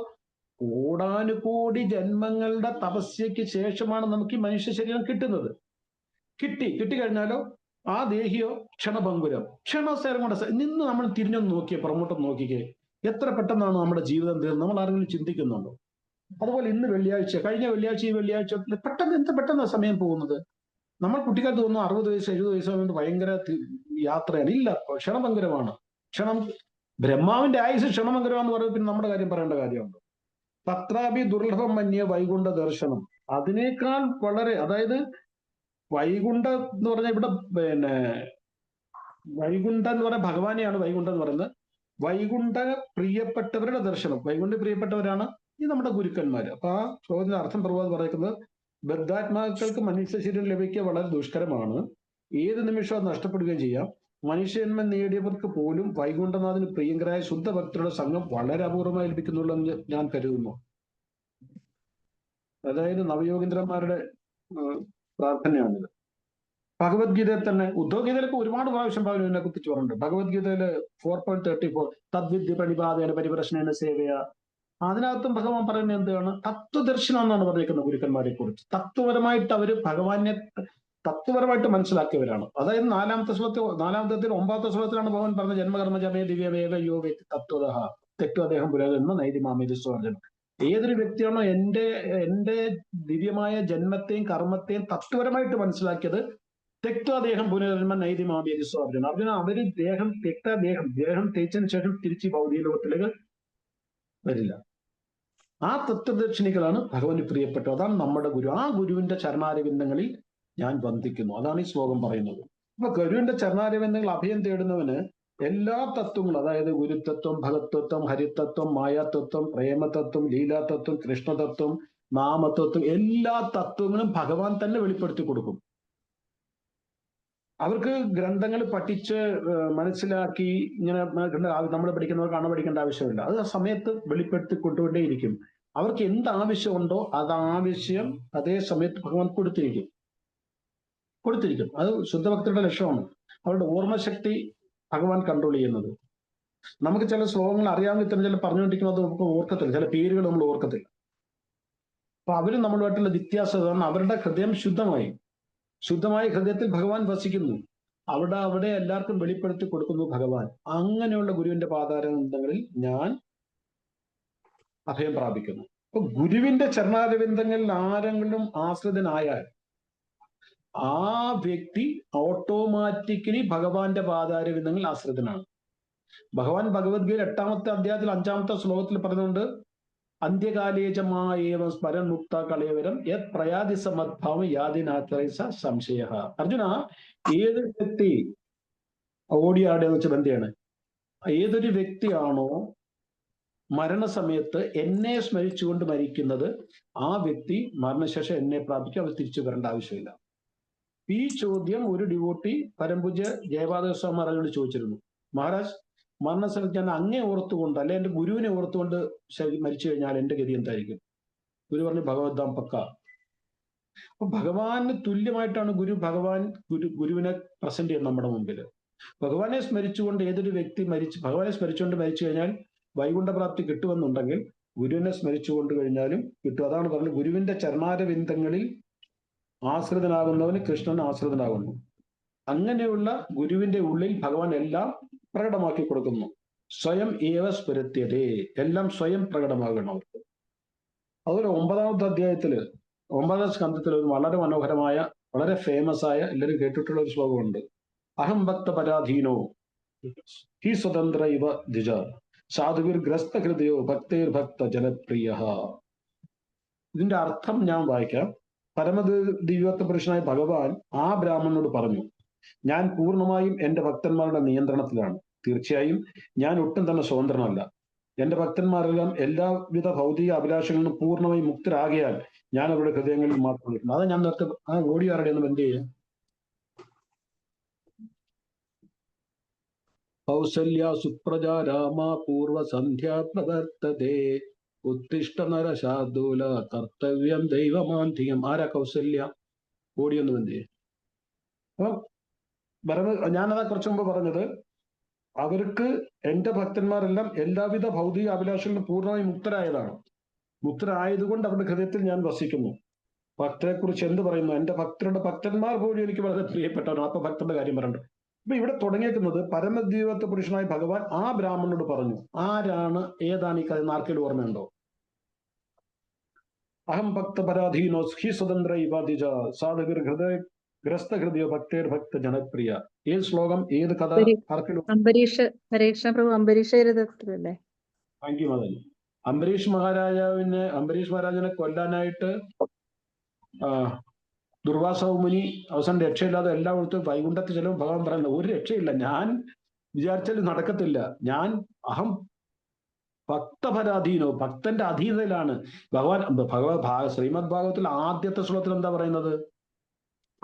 കോടാനുകോടി ജന്മങ്ങളുടെ തപസ്യയ്ക്ക് ശേഷമാണ് നമുക്ക് ഈ മനുഷ്യ ശരീരം കിട്ടുന്നത്. കിട്ടിക്കഴിഞ്ഞാലോ ആ ദേഹിയോ ക്ഷണഭങ്കുരം, ക്ഷണസേരം കൊണ്ട് നിന്ന് നമ്മൾ തിരിഞ്ഞൊന്ന് നോക്കിയേ, പുറമോട്ടൊന്ന് നോക്കിക്കേ, എത്ര പെട്ടെന്നാണ് നമ്മുടെ ജീവിതം തീർന്നത്. നമ്മൾ ആരെങ്കിലും ചിന്തിക്കുന്നുണ്ടോ? അതുപോലെ ഇന്ന് വെള്ളിയാഴ്ച, കഴിഞ്ഞ വെള്ളിയാഴ്ച, ഈ വെള്ളിയാഴ്ച പെട്ടെന്ന് സമയം പോകുന്നത്. നമ്മൾ കുട്ടിക്കാലത്ത് തോന്നുന്നു 60 വയസ്സ് 70 വയസ്സ് ഭയങ്കര യാത്രയാണ്. ഇല്ല, ക്ഷണഭങ്കുരമാണ്. ബ്രഹ്മാവിന്റെ ആയുസ് ക്ഷണഭങ്കുരമാണെന്ന് പറയുമ്പോൾ പിന്നെ നമ്മുടെ കാര്യം പറയേണ്ട കാര്യമുണ്ട്. തത്രാപി ദുർലഭം മന്യ വൈകുണ്ഠ ദർശനം, അതിനേക്കാൾ വളരെ, അതായത് വൈകുണ്ഠ എന്ന് പറഞ്ഞാൽ ഇവിടെ വൈകുണ്ഠ എന്ന് പറഞ്ഞാൽ ഭഗവാനെയാണ് വൈകുണ്ഠം എന്ന് പറയുന്നത്. വൈകുണ്ഠ പ്രിയപ്പെട്ടവരുടെ ദർശനം, വൈകുണ്ഠ പ്രിയപ്പെട്ടവരാണ് ഈ നമ്മുടെ ഗുരുക്കന്മാര്. അപ്പൊ ആ ചോദ്യത്തിന്റെ അർത്ഥം പ്രഭുപാദ് പറയുന്നത്, ബദ്ധാത്മാക്കൾക്ക് മനുഷ്യ ശരീരം ലഭിക്കുക വളരെ ദുഷ്കരമാണ്, ഏത് നിമിഷവും അത് നഷ്ടപ്പെടുകയും ചെയ്യാം. മനുഷ്യന്മ നേടിയവർക്ക് പോലും വൈകുണ്ഠനാഥന് പ്രിയങ്കരായ ശുദ്ധഭക്തരുടെ സംഘം വളരെ അപൂർവമായി ലഭിക്കുന്നുള്ളൂ എന്ന് ഞാൻ കരുതുന്നു. അതായത് നവയോഗീന്ദ്രന്മാരുടെ പ്രാർത്ഥനയാണിത്. ഭഗവത്ഗീതയിൽ തന്നെ, ഉദ്ധവഗീതയിലൊക്കെ ഒരുപാട് പ്രാവശ്യം ഭഗവാൻ ഇതിനെ കുറിച്ച് പറഞ്ഞിട്ടുണ്ട്. ഭഗവത്ഗീതയില് 4.34 തദ്വിദ്യ പ്രണിപാതേന പരിപ്രശ്നേന സേവയ, അതിനകത്തും ഭഗവാൻ പറയുന്നത് എന്താണ്? തത്വദർശനം എന്നാണ് പറഞ്ഞിരിക്കുന്നത് ഗുരുക്കന്മാരെ കുറിച്ച്. തത്വപരമായിട്ട് അവര് ഭഗവാനെ തത്വപരമായിട്ട് മനസ്സിലാക്കിയവരാണ്. അതായത് നാലാമത്തെ 9ാമത്തെ ശ്ലോകത്തിലാണ് ഭഗവാൻ പറഞ്ഞ ജന്മകർമ്മജമേ ദിവ്യമേക യോഗ തത്വത തെറ്റു അദ്ദേഹം പുരാതന നൈതി മാമേതി സ്വർജനം. ഏതൊരു വ്യക്തിയാണോ എന്റെ ദിവ്യമായ ജന്മത്തെയും കർമ്മത്തെയും തത്വപരമായിട്ട് മനസ്സിലാക്കിയത്, തെക്ത ദേഹം പുനർജന്മ നൈതി മാമേതി സ്വർജനം. അർജുന, അവര് ദേഹം തേച്ചതിന് ശേഷം തിരിച്ച് ഭൗതിക ലോകത്തിലേക്ക് വരില്ല. ആ തത്വദർശിനികളാണ് ഭഗവാന് പ്രിയപ്പെട്ടത്. അതാണ് നമ്മുടെ ഗുരു. ആ ഗുരുവിന്റെ ചരണാരവിന്ദങ്ങളിൽ ഞാൻ വന്ദിക്കുന്നു. അതാണ് ഈ ശ്ലോകം പറയുന്നത്. അപ്പൊ ഗുരുവിന്റെ ചരണാരവിന്ദങ്ങൾ അഭയം തേടുന്നവന് എല്ലാ തത്വങ്ങളും, അതായത് ഗുരുതത്വം, ഭഗതത്വം, ഹരിതത്വം, മായാതത്വം, പ്രേമതത്വം, ലീലാതത്വം, കൃഷ്ണതത്വം, നാമതത്വം, എല്ലാ തത്വങ്ങളും ഭഗവാൻ തന്നെ വെളിപ്പെടുത്തി കൊടുക്കും. അവർക്ക് ഗ്രന്ഥങ്ങൾ പഠിച്ച് മനസ്സിലാക്കി ഇങ്ങനെ നമ്മൾ പഠിക്കുന്നവർക്ക് അണ പഠിക്കേണ്ട ആവശ്യമില്ല. അത് ആ സമയത്ത് വെളിപ്പെടുത്തി കൊണ്ടുകൊണ്ടേയിരിക്കും. അവർക്ക് എന്ത് ആവശ്യമുണ്ടോ അത് ആവശ്യം അതേ സമയത്ത് ഭഗവാൻ കൊടുത്തിരിക്കും. അത് ശുദ്ധഭക്തരുടെ ലക്ഷ്യമാണ്. അവരുടെ ഓർമ്മശക്തി ഭഗവാൻ കൺട്രോൾ ചെയ്യുന്നത്. നമുക്ക് ചില ശ്ലോകങ്ങൾ അറിയാമെങ്കിൽ തന്നെ ചില പറഞ്ഞുകൊണ്ടിരിക്കുന്നത് നമുക്ക് ഓർക്കത്തില്ല, ചില പേരുകൾ നമ്മൾ ഓർക്കത്തില്ല. അപ്പൊ അവരും നമ്മളുമായിട്ടുള്ള വ്യത്യാസം, അവരുടെ ഹൃദയം ശുദ്ധമായ ഹൃദയത്തിൽ ഭഗവാൻ വസിക്കുന്നു. അവിടെ എല്ലാവർക്കും വെളിപ്പെടുത്തി കൊടുക്കുന്നു ഭഗവാൻ. അങ്ങനെയുള്ള ഗുരുവിന്റെ പാതാരവിന്ദങ്ങളിൽ ഞാൻ അഭയം പ്രാപിക്കുന്നു. അപ്പൊ ഗുരുവിന്റെ ചരണാരവിന്ദങ്ങളിൽ ആരെങ്കിലും ആശ്രിതനായാൽ ആ വ്യക്തി ഓട്ടോമാറ്റിക്കലി ഭഗവാന്റെ പാതാരവിന്ദങ്ങളിൽ ആശ്രിതനാണ്. ഭഗവാൻ ഭഗവത്ഗീത 8ാമത്തെ അധ്യായത്തിൽ 5ാമത്തെ ശ്ലോകത്തിൽ പറഞ്ഞുകൊണ്ട് അന്ത്യകാലേജമായേവ സ്മരൻ മുക്ത കളയവരം യത് പ്രയാതി സമദ്ഭാവം യാതിനാത്രൈസ സംശയ. അർജുന, ഏതൊരു വ്യക്തി ഓടിയാടെന്ന് വെച്ച ബന്ധിയാണ്, ഏതൊരു വ്യക്തിയാണോ മരണസമയത്ത് എന്നെ സ്മരിച്ചുകൊണ്ട് മരിക്കുന്നത്, ആ വ്യക്തി മരണശേഷം എന്നെ പ്രാപിക്കും. അവർ തിരിച്ചു വരേണ്ട ആവശ്യമില്ല. ഈ ചോദ്യം ഒരു ഡിവോട്ടി പരംപൂജ്യ ജയപാദ സ്വാമി മഹാരാജോട് ചോദിച്ചിരുന്നു. മഹാരാജ്, മരണസമയത്ത് ഞാൻ അങ്ങേ ഓർത്തുകൊണ്ട് അല്ലെ എന്റെ ഗുരുവിനെ ഓർത്തുകൊണ്ട് മരിച്ചു കഴിഞ്ഞാൽ എന്റെ ഗതി എന്തായിരിക്കും? ഗുരു പറഞ്ഞു, ഭഗവദ്ധാം പക്ക. അപ്പൊ ഭഗവാന് തുല്യമായിട്ടാണ് ഗുരുവിനെ പ്രസന്റ് ചെയ്യുന്നത് നമ്മുടെ മുമ്പിൽ. ഭഗവാനെ സ്മരിച്ചുകൊണ്ട് ഏതൊരു വ്യക്തി ഭഗവാനെ സ്മരിച്ചുകൊണ്ട് മരിച്ചു കഴിഞ്ഞാൽ വൈകുണ്ഠപ്രാപ്തി കിട്ടുമെന്നുണ്ടെങ്കിൽ ഗുരുവിനെ സ്മരിച്ചുകൊണ്ട് കഴിഞ്ഞാലും കിട്ടും. അതാണ് പറഞ്ഞത്, ഗുരുവിന്റെ ചരണാരവിന്ദങ്ങളിൽ ആശ്രിതനാകുന്നവന് കൃഷ്ണൻ ആശ്രിതനാകുന്നു. അങ്ങനെയുള്ള ഗുരുവിന്റെ ഉള്ളിൽ ഭഗവാൻ എല്ലാം പ്രകടമാക്കി കൊടുക്കുന്നു. സ്വയം ഏവ സ്മൃത്യതേ, എല്ലാം സ്വയം പ്രകടമാകണം അവർക്ക്. അതുപോലെ 9ാമത്തെ അധ്യായത്തില് 9ാം സ്കന്ധത്തിൽ ഒരു വളരെ മനോഹരമായ, വളരെ ഫേമസ് ആയ, എല്ലാവരും കേട്ടിട്ടുള്ള ഒരു ശ്ലോകമുണ്ട്. അഹം ഭക്ത പരാധീനോ ഹി സ്വതന്ത്ര ഇവ ദ്വിജ സാധുവിർ ഗ്രസ്ത ഹൃദയോ ഭക്തേർ ഭക്ത ജനപ്രിയ. ഇതിന്റെ അർത്ഥം ഞാൻ വായിക്കാം. പരമദിവ്യത്വ പുരുഷനായ ഭഗവാൻ ആ ബ്രാഹ്മണനോട് പറഞ്ഞു, ഞാൻ പൂർണ്ണമായും എന്റെ ഭക്തന്മാരുടെ നിയന്ത്രണത്തിലാണ്. തീർച്ചയായും ഞാൻ ഒട്ടും തന്നെ സ്വതന്ത്രനല്ല. എന്റെ ഭക്തന്മാരെല്ലാം എല്ലാവിധ ഭൗതിക അഭിലാഷങ്ങളിൽ നിന്നും പൂർണ്ണമായും മുക്തരാകിയാൽ ഞാൻ അവരുടെ ഹൃദയങ്ങളിൽ മാത്രം നിൽക്കുന്നു. അതാ ഞാൻ നേരത്തെ ആ ഓടിയാറുടെ ഒന്ന് ബന്ധ ചെയ്യാം. കൗസല്യ സുപ്രജ രാമ പൂർവ സന്ധ്യ പ്രവർത്തതേ ഉത്തിഷ്ഠ നരശാർദൂല കർത്തവ്യം ദൈവമാന്തികം. ആരാ കൗസല്യ? ഓടിയൊന്ന് ബന്ധ ചെയ്യാം. അപ്പൊ ഞാനതാ കുറച്ചു മുമ്പ് പറഞ്ഞത്, അവർക്ക് എന്റെ ഭക്തന്മാരെല്ലാം എല്ലാവിധ ഭൗതിക അഭിലാഷങ്ങളും പൂർണ്ണമായി മുക്തരായതാണ്. മുക്തരായതുകൊണ്ട് അവരുടെ ഹൃദയത്തിൽ ഞാൻ വസിക്കുന്നു. ഭക്തരെ കുറിച്ച് എന്ത് പറയുന്നു? എന്റെ ഭക്തന്മാർ പോലും എനിക്ക് വളരെ പ്രിയപ്പെട്ടവരാണ്. അപ്പൊ ഭക്തന്റെ കാര്യം പറയണ്ട. അപ്പൊ ഇവിടെ തുടങ്ങിയേക്കുന്നത് പരമദൈവത്വ പുരുഷനായ ഭഗവാൻ ആ ബ്രാഹ്മണനോട് പറഞ്ഞു. ആരാണ്, ഏതാണ് ഈ കഥ? ആർക്കെങ്കിലും ഓർമ്മയുണ്ടോ? അഹം ഭക്ത പരാധീനോ ഹി സ്വതന്ത്ര ഇവാദിജ സാധുവിർ ഹൃദയ ഗ്രസ്ത ഹൃദയ ഭക്തേർ ഭക്ത ജനപ്രിയ. ഏത് ശ്ലോകം, ഏത് കഥ? അംബരീഷ് ചരിത്രത്തിലല്ലേ? Thank you Madan. അംബരീഷ് മഹാരാജനെ കൊല്ലാനായിട്ട് ദുർവാസ മുനി അവസാനം രക്ഷയില്ലാതെ എല്ലായിടത്തും വൈകുണ്ഠത്തിൽ ചെല്ലും. ഭഗവാൻ പറയുന്നത്, ഒരു രക്ഷയില്ല, ഞാൻ വിചാരിച്ചാലും നടക്കത്തില്ല. ഞാൻ അഹം ഭക്തപരാധീനോ, ഭക്തന്റെ അധീനതയിലാണ്. ഭഗവാൻ ശ്രീമദ് ഭാഗവത്തിൽ ആദ്യത്തെ ശ്ലോകത്തിൽ എന്താ പറയുന്നത്?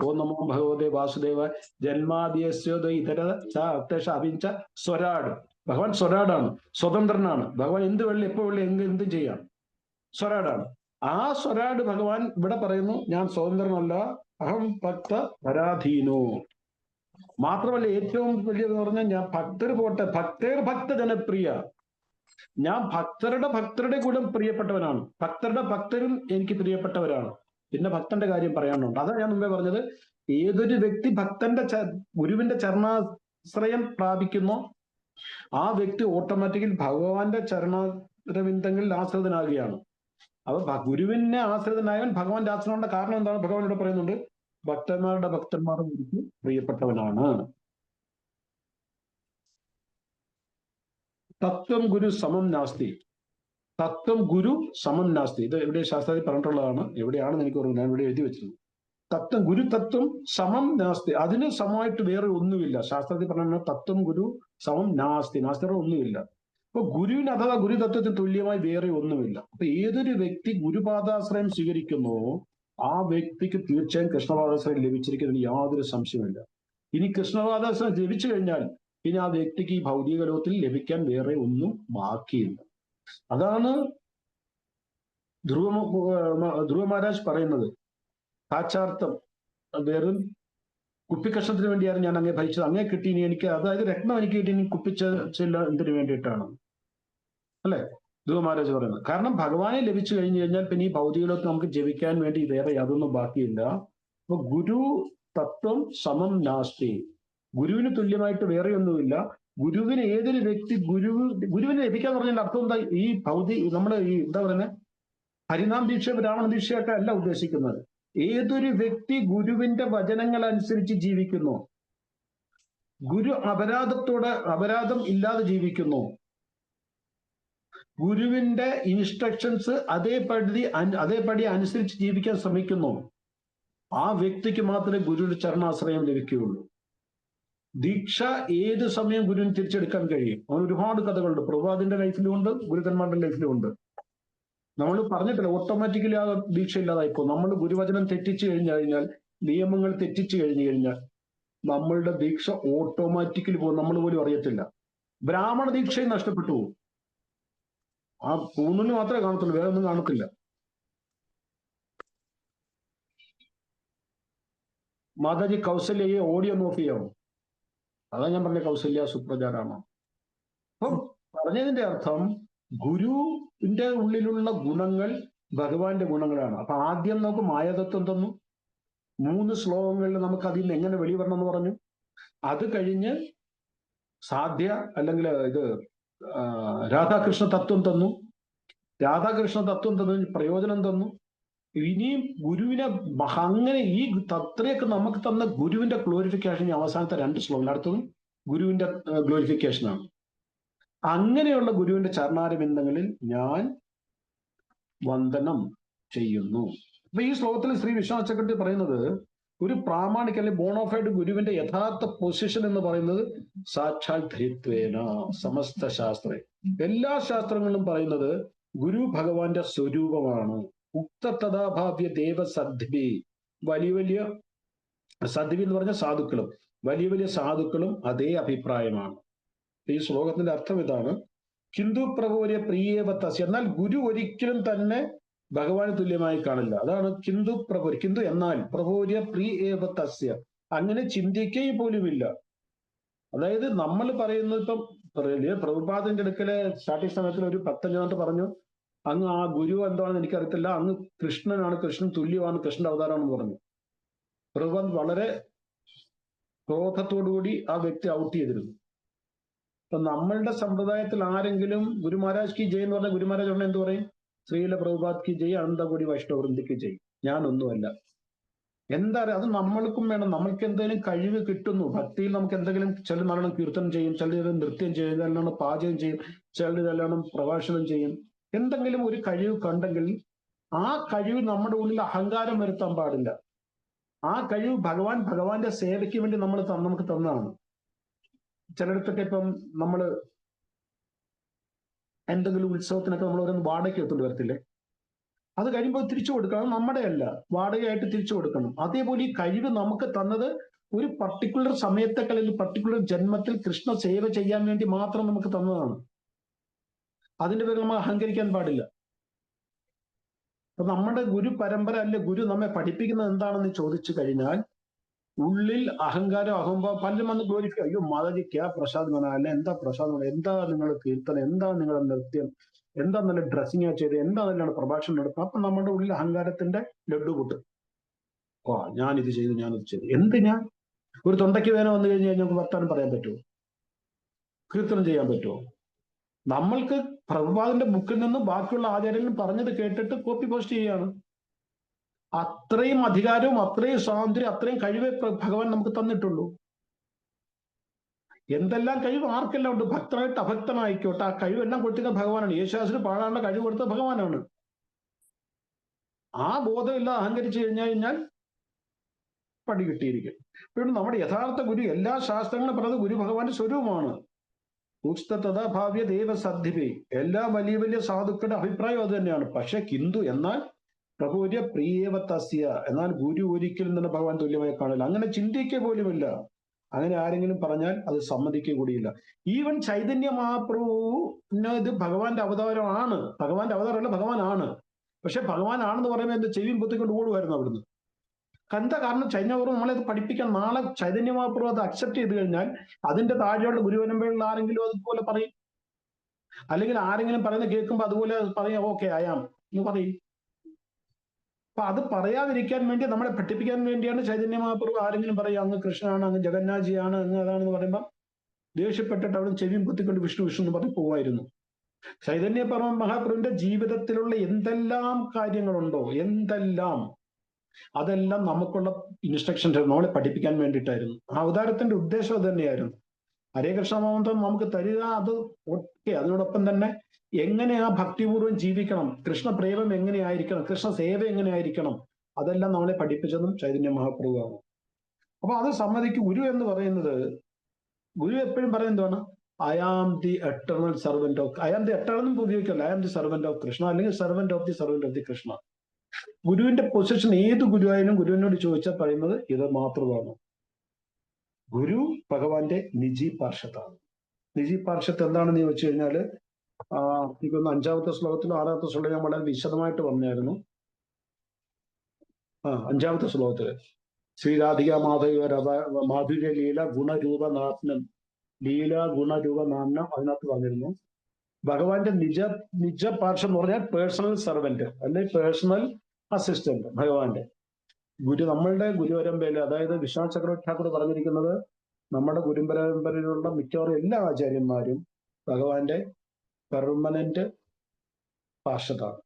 ഓം നമോ ഭഗവതേ വാസുദേവ ജന്മാദ്യസ്യോദ ഇതര അഭിഞ്ച സ്വരാട്. ഭഗവാൻ സ്വരാടാണ്, സ്വതന്ത്രനാണ്. ഭഗവാൻ എന്ത് വെള്ളി എപ്പോ വെള്ളി എന്തും ചെയ്യാം, സ്വരാടാണ്. ആ സ്വരാട് ഭഗവാൻ ഇവിടെ പറയുന്നു, ഞാൻ സ്വതന്ത്രനല്ല, അഹം ഭക്ത പരാധീനോ. മാത്രമല്ല ഏറ്റവും വലിയതെന്ന് പറഞ്ഞാൽ, ഞാൻ ഭക്തർ പോട്ടെ, ഭക്ത ജനപ്രിയ, ഞാൻ ഭക്തരുടെ കൂടെ പ്രിയപ്പെട്ടവനാണ്, ഭക്തരുടെ ഭക്തരും എനിക്ക് പ്രിയപ്പെട്ടവരാണ്. പിന്നെ ഭക്തന്റെ കാര്യം പറയാനുണ്ട്. അതാണ് ഞാൻ മുമ്പേ പറഞ്ഞത്, ഏതൊരു വ്യക്തി ഭക്തന്റെ ഗുരുവിന്റെ ചരണാശ്രയം പ്രാപിക്കുന്നോ ആ വ്യക്തി ഓട്ടോമാറ്റിക്കലി ഭഗവാന്റെ ചരണാരവിന്ദങ്ങളിൽ ആശ്രിതനാകുകയാണ്. അപ്പൊ ഗുരുവിനെ ആശ്രിതനായവൻ ഭഗവാന്റെ ആശ്രമങ്ങളുടെ കാരണം എന്താണ്? ഭഗവാൻ ഇവിടെ പറയുന്നുണ്ട്, ഭക്തന്മാരുടെ എനിക്ക് പ്രിയപ്പെട്ടവനാണ്. തത്വം ഗുരു സമം നാസ്തി. തത്വം ഗുരു സമം നാസ്തി. ഇത് എവിടെ ശാസ്ത്രത്തിൽ പറഞ്ഞിട്ടുള്ളതാണ്, എവിടെയാണെന്ന് എനിക്ക് ഓർമ്മ, ഞാൻ ഇവിടെ എഴുതി വെച്ചിരുന്നു. തത്വം ഗുരു തത്വം സമം നാസ്തി, അതിന് സമമായിട്ട് വേറെ ഒന്നുമില്ല. ശാസ്ത്രത്തിൽ പറഞ്ഞ തത്വം ഗുരു സമം നാസ്തി, നാസ്തി ഒന്നുമില്ല. അപ്പൊ ഗുരുവിന് അഥവാ ഗുരുതത്വത്തിന് തുല്യമായി വേറെ ഒന്നുമില്ല. അപ്പൊ ഏതൊരു വ്യക്തി ഗുരുപാദാശ്രയം സ്വീകരിക്കുന്നോ ആ വ്യക്തിക്ക് തീർച്ചയായും കൃഷ്ണപാദാശ്രയം ലഭിച്ചിരിക്കുന്നതിന് യാതൊരു സംശയമില്ല. ഇനി കൃഷ്ണപാദാശ്രയം ലഭിച്ചു കഴിഞ്ഞാൽ പിന്നെ ആ വ്യക്തിക്ക് ഈ ഭൗതിക ലോകത്തിൽ ലഭിക്കാൻ വേറെ ഒന്നും ബാക്കിയില്ല. അതാണ് ധ്രുവ മഹാരാജ് പറയുന്നത്, സാക്ഷാർത്ഥം വെറും കുപ്പിക്കഷ്ണത്തിന് വേണ്ടിയാണ് ഞാൻ അങ്ങേ ഭരിച്ചത്, അങ്ങേ കിട്ടി ഇനി എനിക്ക്, അതായത് രത്നം എനിക്ക് കിട്ടി ഇനി കുപ്പിച്ചില്ല എന്തിനു വേണ്ടിയിട്ടാണ്, അല്ലെ ധ്രുവ മഹാരാജ് പറയുന്നത്. കാരണം ഭഗവാനെ ലഭിച്ചു കഴിഞ്ഞു കഴിഞ്ഞാൽ പിന്നെ ഈ ഭൗതിക ലോകത്ത് നമുക്ക് ജപിക്കാൻ വേണ്ടി വേറെ യാതൊന്നും ബാക്കിയില്ല. അപ്പൊ ഗുരു തത്വം സമം നാസ്തി, ഗുരുവിന് തുല്യമായിട്ട് വേറെ ഒന്നുമില്ല. ഗുരുവിന് ഏതൊരു വ്യക്തി ഗുരുവിനെ ലഭിക്കാന്ന് പറഞ്ഞാൽ അർത്ഥം എന്താ? ഈ നമ്മുടെ ഈ എന്താ പറയുന്നത്, ഹരിനാം ദീക്ഷ ബ്രാഹ്മണ ദീക്ഷയൊക്കെ അല്ല ഉദ്ദേശിക്കുന്നത്. ഏതൊരു വ്യക്തി ഗുരുവിന്റെ വചനങ്ങൾ അനുസരിച്ച് ജീവിക്കുന്നു, ഗുരു അപരാധം ഇല്ലാതെ ജീവിക്കുന്നു, ഗുരുവിന്റെ ഇൻസ്ട്രക്ഷൻസ് അതേപടി അനുസരിച്ച് ജീവിക്കാൻ ശ്രമിക്കുന്നു, ആ വ്യക്തിക്ക് മാത്രമേ ഗുരുവിന്റെ ചരണാശ്രയം ലഭിക്കുകയുള്ളൂ. ദീക്ഷ ഏത് സമയം ഗുരുവിന് തിരിച്ചെടുക്കാൻ കഴിയും. അവൻ ഒരുപാട് കഥകളുണ്ട്, പ്രഭുപാദിന്റെ ലൈഫിലും ഉണ്ട്, ഗുരുക്കന്മാരുടെ ലൈഫിലും ഉണ്ട്. നമ്മൾ പറഞ്ഞിട്ടില്ല, ഓട്ടോമാറ്റിക്കലി ആ ദീക്ഷ ഇല്ലാതായിപ്പോ. നമ്മൾ ഗുരുവചനം തെറ്റിച്ചു കഴിഞ്ഞാൽ, നിയമങ്ങൾ തെറ്റിച്ചു കഴിഞ്ഞാൽ നമ്മളുടെ ദീക്ഷ ഓട്ടോമാറ്റിക്കലി പോകും, നമ്മൾ പോലും അറിയത്തില്ല. ബ്രാഹ്മണ ദീക്ഷയും നഷ്ടപ്പെട്ടു പോകും. ആ പൂന്നിന് മാത്രമേ കാണത്തുള്ളൂ, വേറെ ഒന്നും കാണത്തില്ല. മാതാജി കൗസല്യയെ ഓഡിയോ ഓഫ് ചെയ്യാമോ? അതാ ഞാൻ പറഞ്ഞ കൗസല്യ സുപ്രചാരാണോ. അപ്പം പറഞ്ഞതിന്റെ അർത്ഥം ഗുരുവിന്റെ ഉള്ളിലുള്ള ഗുണങ്ങൾ ഭഗവാന്റെ ഗുണങ്ങളാണ്. അപ്പൊ ആദ്യം നമുക്ക് മായാതത്വം തന്നു, 3 ശ്ലോകങ്ങളിൽ നമുക്ക് അതിൽ നിന്ന് എങ്ങനെ വെളിവരണം എന്ന് പറഞ്ഞു. അത് കഴിഞ്ഞ് സാധ്യ അല്ലെങ്കിൽ രാധാകൃഷ്ണ തത്വം തന്നു. രാധാകൃഷ്ണ തത്വം തന്നതിന് പ്രയോജനം തന്നു. ഇനിയും ഗുരുവിനെ അങ്ങനെ ഈ തത്രയൊക്കെ നമുക്ക് തന്ന ഗുരുവിന്റെ ഗ്ലോറിഫിക്കേഷൻ അവസാനത്തെ 2 ശ്ലോകം, അടുത്തതും ഗുരുവിന്റെ ഗ്ലോറിഫിക്കേഷനാണ്. അങ്ങനെയുള്ള ഗുരുവിന്റെ ചരണാരവിന്ദങ്ങളിൽ ഞാൻ വന്ദനം ചെയ്യുന്നു. അപ്പൊ ഈ ശ്ലോകത്തിൽ ശ്രീ വിശ്വനാഥ ചക്രവർത്തി പറയുന്നത്, ഒരു പ്രാമാണിക അല്ലെങ്കിൽ ബോണോഫൈഡ് ഗുരുവിന്റെ യഥാർത്ഥ പൊസിഷൻ എന്ന് പറയുന്നത് സാക്ഷാൽ ധരിത്വേന സമസ്ത ശാസ്ത്ര, എല്ലാ ശാസ്ത്രങ്ങളിലും പറയുന്നത് ഗുരു ഭഗവാന്റെ സ്വരൂപമാണ്. ഉക്തതഥാഭാവ്യ ദേവ സദ്ഭി, വലിയ സദ്ഭി എന്ന് പറഞ്ഞ സാധുക്കളും, വലിയ സാധുക്കളും അതേ അഭിപ്രായമാണ്. ഈ ശ്ലോകത്തിന്റെ അർത്ഥം ഇതാണ്, ഹിന്ദു പ്രഭുവിനെ പ്രിയേവ തസ്യ, എന്നാൽ ഗുരു ഒരിക്കലും തന്നെ ഭഗവാന് തുല്യമായി കാണില്ല. അതാണ് ഹിന്ദു എന്നാൽ പ്രഭുവിനെ പ്രിയേവ തസ്യ, അങ്ങനെ ചിന്തിക്കുക പോലുമില്ല. അതായത് നമ്മൾ പറയുന്നത്, ഇപ്പം പ്രഭുപാദിന്റെ അടുക്കല് സ്റ്റാർട്ടിംഗ് സമയത്തിൽ ഒരു 15 പറഞ്ഞു, അങ്ങ് ആ ഗുരു എന്താണെന്ന് എനിക്കറിയത്തില്ല, അങ്ങ് കൃഷ്ണനാണ്, കൃഷ്ണൻ തുല്യമാണ്, കൃഷ്ണന്റെ അവതാരമാണെന്ന് പറഞ്ഞു. പ്രഭുപാദ് വളരെ ക്രോധത്തോടുകൂടി ആ വ്യക്തി ഔട്ട് ചെയ്തിരുന്നു. അപ്പൊ നമ്മളുടെ സമ്പ്രദായത്തിൽ ആരെങ്കിലും ഗുരു മഹാരാജ് കി ജയ് എന്ന് പറഞ്ഞാൽ ഗുരു മഹാരാജ് ഉടനെ എന്ത് പറയും? ശ്രീല പ്രഭുപാദ് കി ജയ്, അനന്തകോടി വൈഷ്ണവവൃന്ദയ്ക്ക് ജയ്. ഞാനൊന്നുമല്ല. എന്താ പറയുക, അത് നമ്മൾക്കും വേണം. നമ്മൾക്ക് എന്തെങ്കിലും കഴിവ് കിട്ടുന്നു, ഭക്തിയിൽ നമുക്ക് എന്തെങ്കിലും, ചില നല്ലോണം കീർത്തനം ചെയ്യും, ചിലർ നൃത്യം ചെയ്യും, നല്ലോണം പാചകം ചെയ്യും, ചിലർ നല്ലോണം പ്രഭാഷണം ചെയ്യും. എന്തെങ്കിലും ഒരു കഴിവ് കണ്ടെങ്കിൽ ആ കഴിവ് നമ്മുടെ ഉള്ളിൽ അഹങ്കാരം വരുത്താൻ പാടില്ല. ആ കഴിവ് ഭഗവാന്റെ സേവയ്ക്ക് വേണ്ടി നമുക്ക് തന്നതാണ്. ചിലയിടത്തൊക്കെ ഇപ്പം നമ്മൾ എന്തെങ്കിലും ഉത്സവത്തിനൊക്കെ നമ്മൾ ഓരോന്ന് വാടകയ്ക്ക് എത്തുകൊണ്ട് വരത്തില്ലേ, അത് കഴിയുമ്പോൾ തിരിച്ചു കൊടുക്കണം. അത് നമ്മുടെ അല്ല, വാടകയായിട്ട് തിരിച്ചു കൊടുക്കണം. അതേപോലെ ഈ കഴിവ് നമുക്ക് തന്നത് ഒരു പർട്ടിക്കുലർ സമയത്തെ അല്ലെങ്കിൽ പർട്ടിക്കുലർ ജന്മത്തിൽ കൃഷ്ണ സേവ ചെയ്യാൻ വേണ്ടി മാത്രം നമുക്ക് തന്നതാണ്. അതിന്റെ പേരിൽ നമ്മൾ അഹങ്കരിക്കാൻ പാടില്ല. അപ്പൊ നമ്മുടെ ഗുരു പരമ്പര അല്ലെ ഗുരു നമ്മെ പഠിപ്പിക്കുന്നത് എന്താണെന്ന് ചോദിച്ചു കഴിഞ്ഞാൽ ഉള്ളിൽ അഹങ്കാരം അഹംഭാവം പലരും വന്ന് ഗ്ലോറിഫൈ, അയ്യോ മാതാജി ക്യാ പ്രസാദ് മന, അല്ലെ എന്താ പ്രസാദ്, എന്താ നിങ്ങൾ കീർത്തനം, എന്താ നിങ്ങളുടെ നൃത്യം, എന്താ നല്ല ഡ്രസ്സിങ് ചെയ്ത്, എന്താ നല്ലാണ് പ്രഭാഷണം നടത്തുന്നത്. അപ്പൊ നമ്മുടെ ഉള്ളിൽ അഹങ്കാരത്തിന്റെ ലഡു പൊട്ടും. ഓ ഞാനിത് ചെയ്തു, ഞാനിത് ചെയ്തു. എന്തിനാ? ഒരു തൊണ്ടയ്ക്ക് വേദന വന്നു കഴിഞ്ഞ് കഴിഞ്ഞാൽ നമുക്ക് വർത്താനം പറയാൻ പറ്റുമോ? കീർത്തനം ചെയ്യാൻ പറ്റുമോ? നമ്മൾക്ക് പ്രഭുപാദിന്റെ ബുക്കിൽ നിന്ന് ബാക്കിയുള്ള ആചാര്യനും പറഞ്ഞത് കേട്ടിട്ട് കോപ്പി പോസ്റ്റ് ചെയ്യാണ്. അത്രയും അധികാരവും അത്രയും സ്വാതന്ത്ര്യം അത്രയും കഴിവേ ഭഗവാൻ നമുക്ക് തന്നിട്ടുള്ളൂ. എന്തെല്ലാം കഴിവ് ആർക്കെല്ലാം ഉണ്ട്, ഭക്തനായിട്ട് അഭക്തനായിക്കോട്ടെ, ആ കഴിവെല്ലാം കൊടുത്തിരുന്ന ഭഗവാനാണ്. യേശുദാസിന് പാടാനുള്ള കഴിവ് കൊടുത്ത ഭഗവാനാണ്. ആ ബോധമില്ല അഹങ്കരിച്ചു കഴിഞ്ഞാൽ പടി കിട്ടിയിരിക്കും. പിന്നെ നമ്മുടെ യഥാർത്ഥ ഗുരു എല്ലാ ശാസ്ത്രങ്ങളും പറയുന്നത് ഗുരു ഭഗവാന്റെ സ്വരൂപമാണ്. തഥാഭാവ്യ ദേവ സദ്ധിപേ, എല്ലാ വലിയ വലിയ സാധുക്കളുടെ അഭിപ്രായം അത് തന്നെയാണ്. പക്ഷെ കിന്തു എന്നാൽ പ്രഭുര്യ പ്രിയേവ തസ്യ, എന്നാൽ ഗുരു ഒരിക്കലും തന്നെ ഭഗവാൻ തുല്യമായി കാണില്ല. അങ്ങനെ ചിന്തിക്കുക പോലുമില്ല. അങ്ങനെ ആരെങ്കിലും പറഞ്ഞാൽ അത് സമ്മതിക്കുക കൂടിയില്ല. ഈവൻ ചൈതന്യ മഹാപ്രഭു ഇത് ഭഗവാന്റെ അവതാരമാണ്. ഭഗവാന്റെ അവതാരമല്ല, ഭഗവാനാണ്. പക്ഷെ ഭഗവാനാണെന്ന് പറയുമ്പോൾ എന്റെ ചെവിയും പൊത്തിക്കൊണ്ട് ഓടുമായിരുന്നു അവിടുന്ന്. എന്താ കാരണം? ചൈതന്യപൂർവ്വം നമ്മളെ ഇത് പഠിപ്പിക്കാൻ. നാളെ ചൈതന്യ മഹാപ്രഭു അത് അക്സെപ്റ്റ് ചെയ്ത് കഴിഞ്ഞാൽ അതിന്റെ താഴെയുള്ള ഗുരുവരമ്പയുള്ള ആരെങ്കിലും അതുപോലെ പറയും. അല്ലെങ്കിൽ ആരെങ്കിലും പറയുന്നത് കേൾക്കുമ്പോൾ അതുപോലെ പറയും, ഓക്കെ അയാം എന്ന് പറയും. അപ്പൊ അത് പറയാതിരിക്കാൻ വേണ്ടി, നമ്മളെ പഠിപ്പിക്കാൻ വേണ്ടിയാണ് ചൈതന്യ മഹാപ്രഭു ആരെങ്കിലും പറയും അങ്ങ് കൃഷ്ണനാണ്, അങ്ങ് ജഗന്നാഥജിയാണ്, അങ്ങ് അതാണെന്ന് പറയുമ്പോൾ ദേഷ്യപ്പെട്ടിട്ട് അവിടെ ചെവിയും കുത്തിക്കൊണ്ട് വിഷ്ണു വിഷ്ണു എന്ന് പറഞ്ഞ് പോവായിരുന്നു. ചൈതന്യ മഹാപ്രഭുവിന്റെ ജീവിതത്തിലുള്ള എന്തെല്ലാം കാര്യങ്ങളുണ്ടോ, എന്തെല്ലാം, അതെല്ലാം നമുക്കുള്ള ഇൻസ്ട്രക്ഷൻസ് നമ്മളെ പഠിപ്പിക്കാൻ വേണ്ടിയിട്ടായിരുന്നു. ആ അവതാരത്തിന്റെ ഉദ്ദേശം അത് തന്നെയായിരുന്നു. ഹരേ കൃഷ്ണ മന്ത്രം നമുക്ക് തരിക, അത് ഒക്കെ. അതിനോടൊപ്പം തന്നെ എങ്ങനെ ആ ഭക്തിപൂർവ്വം ജീവിക്കണം, കൃഷ്ണ പ്രേമം എങ്ങനെയായിരിക്കണം, കൃഷ്ണ സേവ എങ്ങനെയായിരിക്കണം, അതെല്ലാം നമ്മളെ പഠിപ്പിച്ചതും ചൈതന്യ മഹാപ്രഭുവാണ്. അപ്പൊ അത് സമ്മതിക്കും. ഗുരു എന്ന് പറയുന്നത്, ഗുരു എപ്പോഴും പറയുന്നതാണ് I am the eternal servant of, I am the eternal ഉപയോഗിക്കല്ല, I am the servant of Krishna, അല്ലെങ്കിൽ സർവന്റ് ഓഫ് ദി കൃഷ്ണ. ഗുരുവിന്റെ പൊസിഷൻ ഏത് ഗുരുവായാലും ഗുരുവിനോട് ചോദിച്ചാൽ പറയുന്നത് ഇത് മാത്രമാണ്. ഗുരു ഭഗവാന്റെ നിജി പാർഷത്താണ്. നിജി പാർഷത്ത് എന്താണെന്ന് ചോദിച്ചു കഴിഞ്ഞാല് എനിക്കൊന്ന് 5-ാമത്തെ ശ്ലോകത്തിലോ 6-ാമത്തെ ശ്ലോകം ഞാൻ വളരെ വിശദമായിട്ട് പറഞ്ഞായിരുന്നു. 5-ാമത്തെ ശ്ലോകത്തില് ശ്രീരാധിക മാധുര്യ ലീല ഗുണരൂപനാഥ്നം, ലീല ഗുണരൂപനാഥ്നം, അതിനകത്ത് പറഞ്ഞിരുന്നു ഭഗവാന്റെ നിജ പാർഷം എന്ന് പറഞ്ഞാൽ പേഴ്സണൽ സർവന്റ് അല്ലെങ്കിൽ പേഴ്സണൽ അസിസ്റ്റന്റ് ഭഗവാന്റെ. നമ്മളുടെ ഗുരുപരമ്പരയിൽ, അതായത് വിശ്വനാഥ ചക്രവർത്തി ഠാക്കൂർ പറഞ്ഞിരിക്കുന്നത്, നമ്മുടെ ഗുരുപരമ്പരയിലുള്ള മിക്കവാറും എല്ലാ ആചാര്യന്മാരും ഭഗവാന്റെ പെർമനന്റ് പാർഷദാണ്.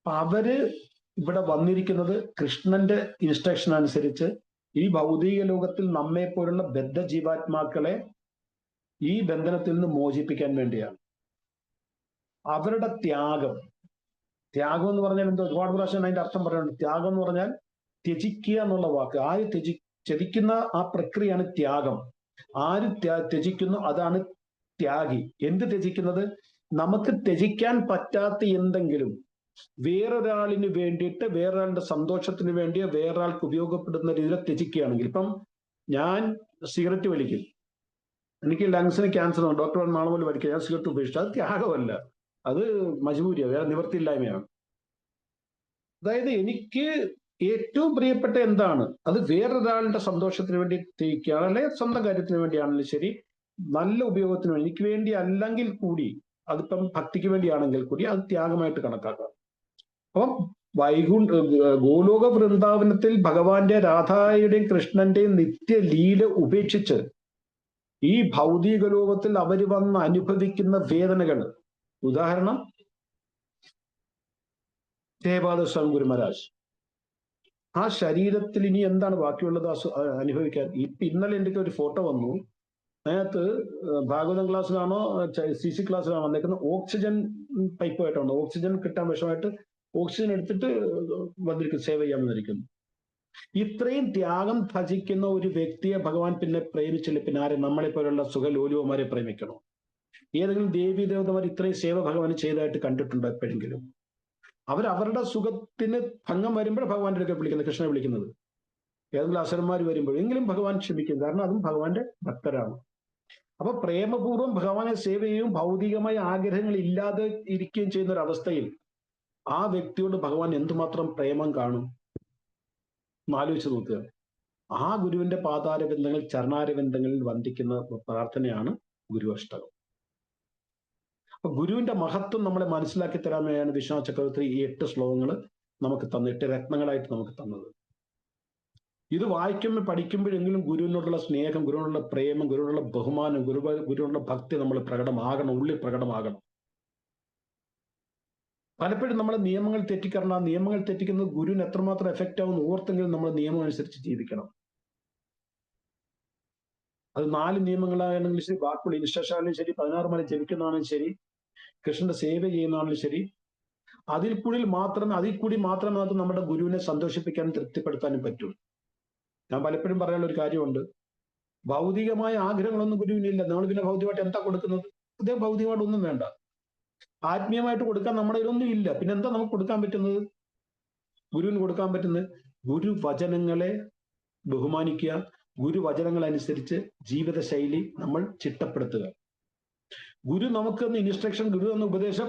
അവര് ഇവിടെ വന്നിരിക്കുന്നത് കൃഷ്ണന്റെ ഇൻസ്ട്രക്ഷൻ അനുസരിച്ച് ഈ ഭൗതിക ലോകത്തിൽ നമ്മെ പോലുള്ള ബദ്ധ ജീവാത്മാക്കളെ ഈ ബന്ധനത്തിൽ നിന്ന് മോചിപ്പിക്കാൻ വേണ്ടിയാണ്. അവരുടെ ത്യാഗം എന്ന് പറഞ്ഞാൽ എന്തോ ഒരുപാട് പ്രാവശ്യം അതിന്റെ അർത്ഥം പറയുന്നുണ്ട്. ത്യാഗം എന്ന് പറഞ്ഞാൽ ത്യജിക്കുക എന്നുള്ള വാക്ക്. ആര് ത്യജിക്കുന്ന ആ പ്രക്രിയയാണ് ത്യാഗം. ആര് ത്യജിക്കുന്നു അതാണ് ത്യാഗി. എന്ത് ത്യജിക്കുന്നത്? നമുക്ക് ത്യജിക്കാൻ പറ്റാത്ത എന്തെങ്കിലും വേറൊരാളിന് വേണ്ടിയിട്ട്, വേറൊരാളുടെ സന്തോഷത്തിന് വേണ്ടിയോ വേറൊരാൾക്ക് ഉപയോഗപ്പെടുന്ന രീതിയിൽ ത്യജിക്കുകയാണെങ്കിൽ, ഇപ്പം ഞാൻ സിഗരറ്റ് വലിക്കും, എനിക്ക് ലങ്സിന് ക്യാൻസർ ഉണ്ട്, ഡോക്ടർ നാളെ പോലെ വലിക്കുക, ഞാൻ സിഗരറ്റ് ഉപേക്ഷിച്ചു, അത് ത്യാഗമല്ല, അത് മജബൂരിയാണ്, വേറെ നിവൃത്തിയില്ലായ്മയാണ്. അതായത് എനിക്ക് ഏറ്റവും പ്രിയപ്പെട്ട എന്താണ്, അത് വേറൊരാളുടെ സന്തോഷത്തിന് വേണ്ടി ത്യജിക്കുകയാണ്, അല്ലെങ്കിൽ സ്വന്തം കാര്യത്തിന് വേണ്ടിയാണെങ്കിലും ശരി, നല്ല ഉപയോഗത്തിന് വേണ്ടി, എനിക്ക് വേണ്ടി അല്ലെങ്കിൽ കൂടി, അതിപ്പം ഭക്തിക്ക് വേണ്ടിയാണെങ്കിൽ കൂടി അത് ത്യാഗമായിട്ട് കണക്കാക്കാം. അപ്പം ഗോലോക വൃന്ദാവനത്തിൽ ഭഗവാന്റെ രാധായുടെയും കൃഷ്ണന്റെയും നിത്യലീല ഉപേക്ഷിച്ച് ഈ ഭൗതിക ലോകത്തിൽ അവർ വന്ന് അനുഭവിക്കുന്ന വേദനകൾ, ഉദാഹരണം ദേവാദ സ്വാമി ഗുരു മഹാരാജ്, ആ ശരീരത്തിൽ ഇനി എന്താണ് ബാക്കിയുള്ളത് അനുഭവിക്കാൻ. ഇന്നലെ എൻ്റെ ഒരു ഫോട്ടോ വന്നു, അതിനകത്ത് ഭാഗവതം ക്ലാസ്സിലാണോ CC ക്ലാസ്സിലാണോ വന്നേക്കുന്നത്, ഓക്സിജൻ പൈപ്പായിട്ടാണ്, ഓക്സിജൻ കിട്ടാൻ വിഷമായിട്ട് ഓക്സിജൻ എടുത്തിട്ട് വന്നിരിക്കും, സേവ ചെയ്യാൻ വന്നിരിക്കുന്നു. ഇത്രയും ത്യാഗം ഭജിക്കുന്ന ഒരു വ്യക്തിയെ ഭഗവാൻ പിന്നെ പ്രേമിച്ചില്ല. പിന്നെ ആരെ? നമ്മളെ പോലുള്ള സുഖലോലുവമാരെ പ്രേമിക്കണോ? ഏതെങ്കിലും ദേവി ദേവതമാർ ഇത്രയും സേവ ഭഗവാൻ ചെയ്തതായിട്ട് കണ്ടിട്ടുണ്ടോ എപ്പോഴെങ്കിലും? അവരവരുടെ സുഖത്തിന് ഭംഗം വരുമ്പോൾ ഭഗവാന്റെ അടുക്കൽ വിളിക്കുന്നത്, കൃഷ്ണനെ വിളിക്കുന്നത്. ഏതെങ്കിലും അസുരന്മാർ വരുമ്പോഴെങ്കിലും ഭഗവാൻ ക്ഷമിക്കും, കാരണം അതും ഭഗവാന്റെ ഭക്തരാണ്. അപ്പൊ പ്രേമപൂർവ്വം ഭഗവാനെ സേവ ചെയ്യുകയും ഭൗതികമായ ആഗ്രഹങ്ങൾ ഇല്ലാതെ ഇരിക്കുകയും ചെയ്യുന്ന ഒരു അവസ്ഥയിൽ ആ വ്യക്തിയോട് ഭഗവാൻ എന്തുമാത്രം പ്രേമം കാണും ആലോചിച്ച് നോക്കുക. ആ ഗുരുവിന്റെ പാതാരബന്ധങ്ങൾ, ചരണാരബന്ധങ്ങളിൽ വന്ദിക്കുന്ന പ്രാർത്ഥനയാണ് ഗുരുഅഷ്ടകം. അപ്പൊ ഗുരുവിന്റെ മഹത്വം നമ്മളെ മനസ്സിലാക്കി തരാൻ വേണ്ടിയാണ് വിശ്വനാഥ ചക്രവർത്തി ഈ 8 ശ്ലോകങ്ങൾ നമുക്ക് തന്നു, 8 രത്നങ്ങളായിട്ട് നമുക്ക് തന്നത്. ഇത് വായിക്കുമ്പോൾ പഠിക്കുമ്പോഴെങ്കിലും ഗുരുവിനോടുള്ള സ്നേഹം, ഗുരുവിനോടുള്ള പ്രേമം, ഗുരുവിനോടുള്ള ബഹുമാനം, ഗുരുവിനോടുള്ള ഭക്തി നമ്മൾ പ്രകടമാകണം, ഉള്ളിൽ പ്രകടമാകണം. പലപ്പോഴും നമ്മൾ നിയമങ്ങൾ തെറ്റിക്കണം. ആ നിയമങ്ങൾ തെറ്റിക്കുന്നത് ഗുരുവിന് എത്രമാത്രം എഫക്റ്റ് ആവുമെന്ന് ഓർത്തെങ്കിലും നമ്മൾ നിയമം അനുസരിച്ച് ജീവിക്കണം. അത് 4 നിയമങ്ങളാണെങ്കിലും ശരി, ബാക്കിയുള്ള ഇൻസ്ട്രക്ഷനാണെങ്കിലും ശരി, 16 മല ജപിക്കുന്നതാണെങ്കിലും ശരി, കൃഷ്ണന്റെ സേവ ചെയ്യുന്നതാണെങ്കിലും ശരി, അതിൽ കൂടി മാത്രമേ അത് നമ്മുടെ ഗുരുവിനെ സന്തോഷിപ്പിക്കാനും തൃപ്തിപ്പെടുത്താനും പറ്റൂ. ഞാൻ പലപ്പോഴും പറയാനുള്ള ഒരു കാര്യമുണ്ട്, ഭൗതികമായ ആഗ്രഹങ്ങളൊന്നും ഗുരുവിനില്ല. നമ്മൾ പിന്നെ ഭൗതികമായിട്ട് എന്താ കൊടുക്കുന്നത്? അതേ ഭൗതികമായിട്ട് ഒന്നും വേണ്ട. ആത്മീയമായിട്ട് കൊടുക്കാൻ നമ്മുടെ കയ്യിലൊന്നും ഇല്ല. പിന്നെ എന്താ നമുക്ക് കൊടുക്കാൻ പറ്റുന്നത്? ഗുരുവിന് കൊടുക്കാൻ പറ്റുന്നത് ഗുരുവചനങ്ങളെ ബഹുമാനിക്കുക, ഗുരുവചനങ്ങൾ അനുസരിച്ച് ജീവിതശൈലി നമ്മൾ ചിട്ടപ്പെടുത്തുക. ഗുരു നമുക്ക് തന്ന ഇൻസ്ട്രക്ഷൻ, ഗുരു തന്ന ഉപദേശം,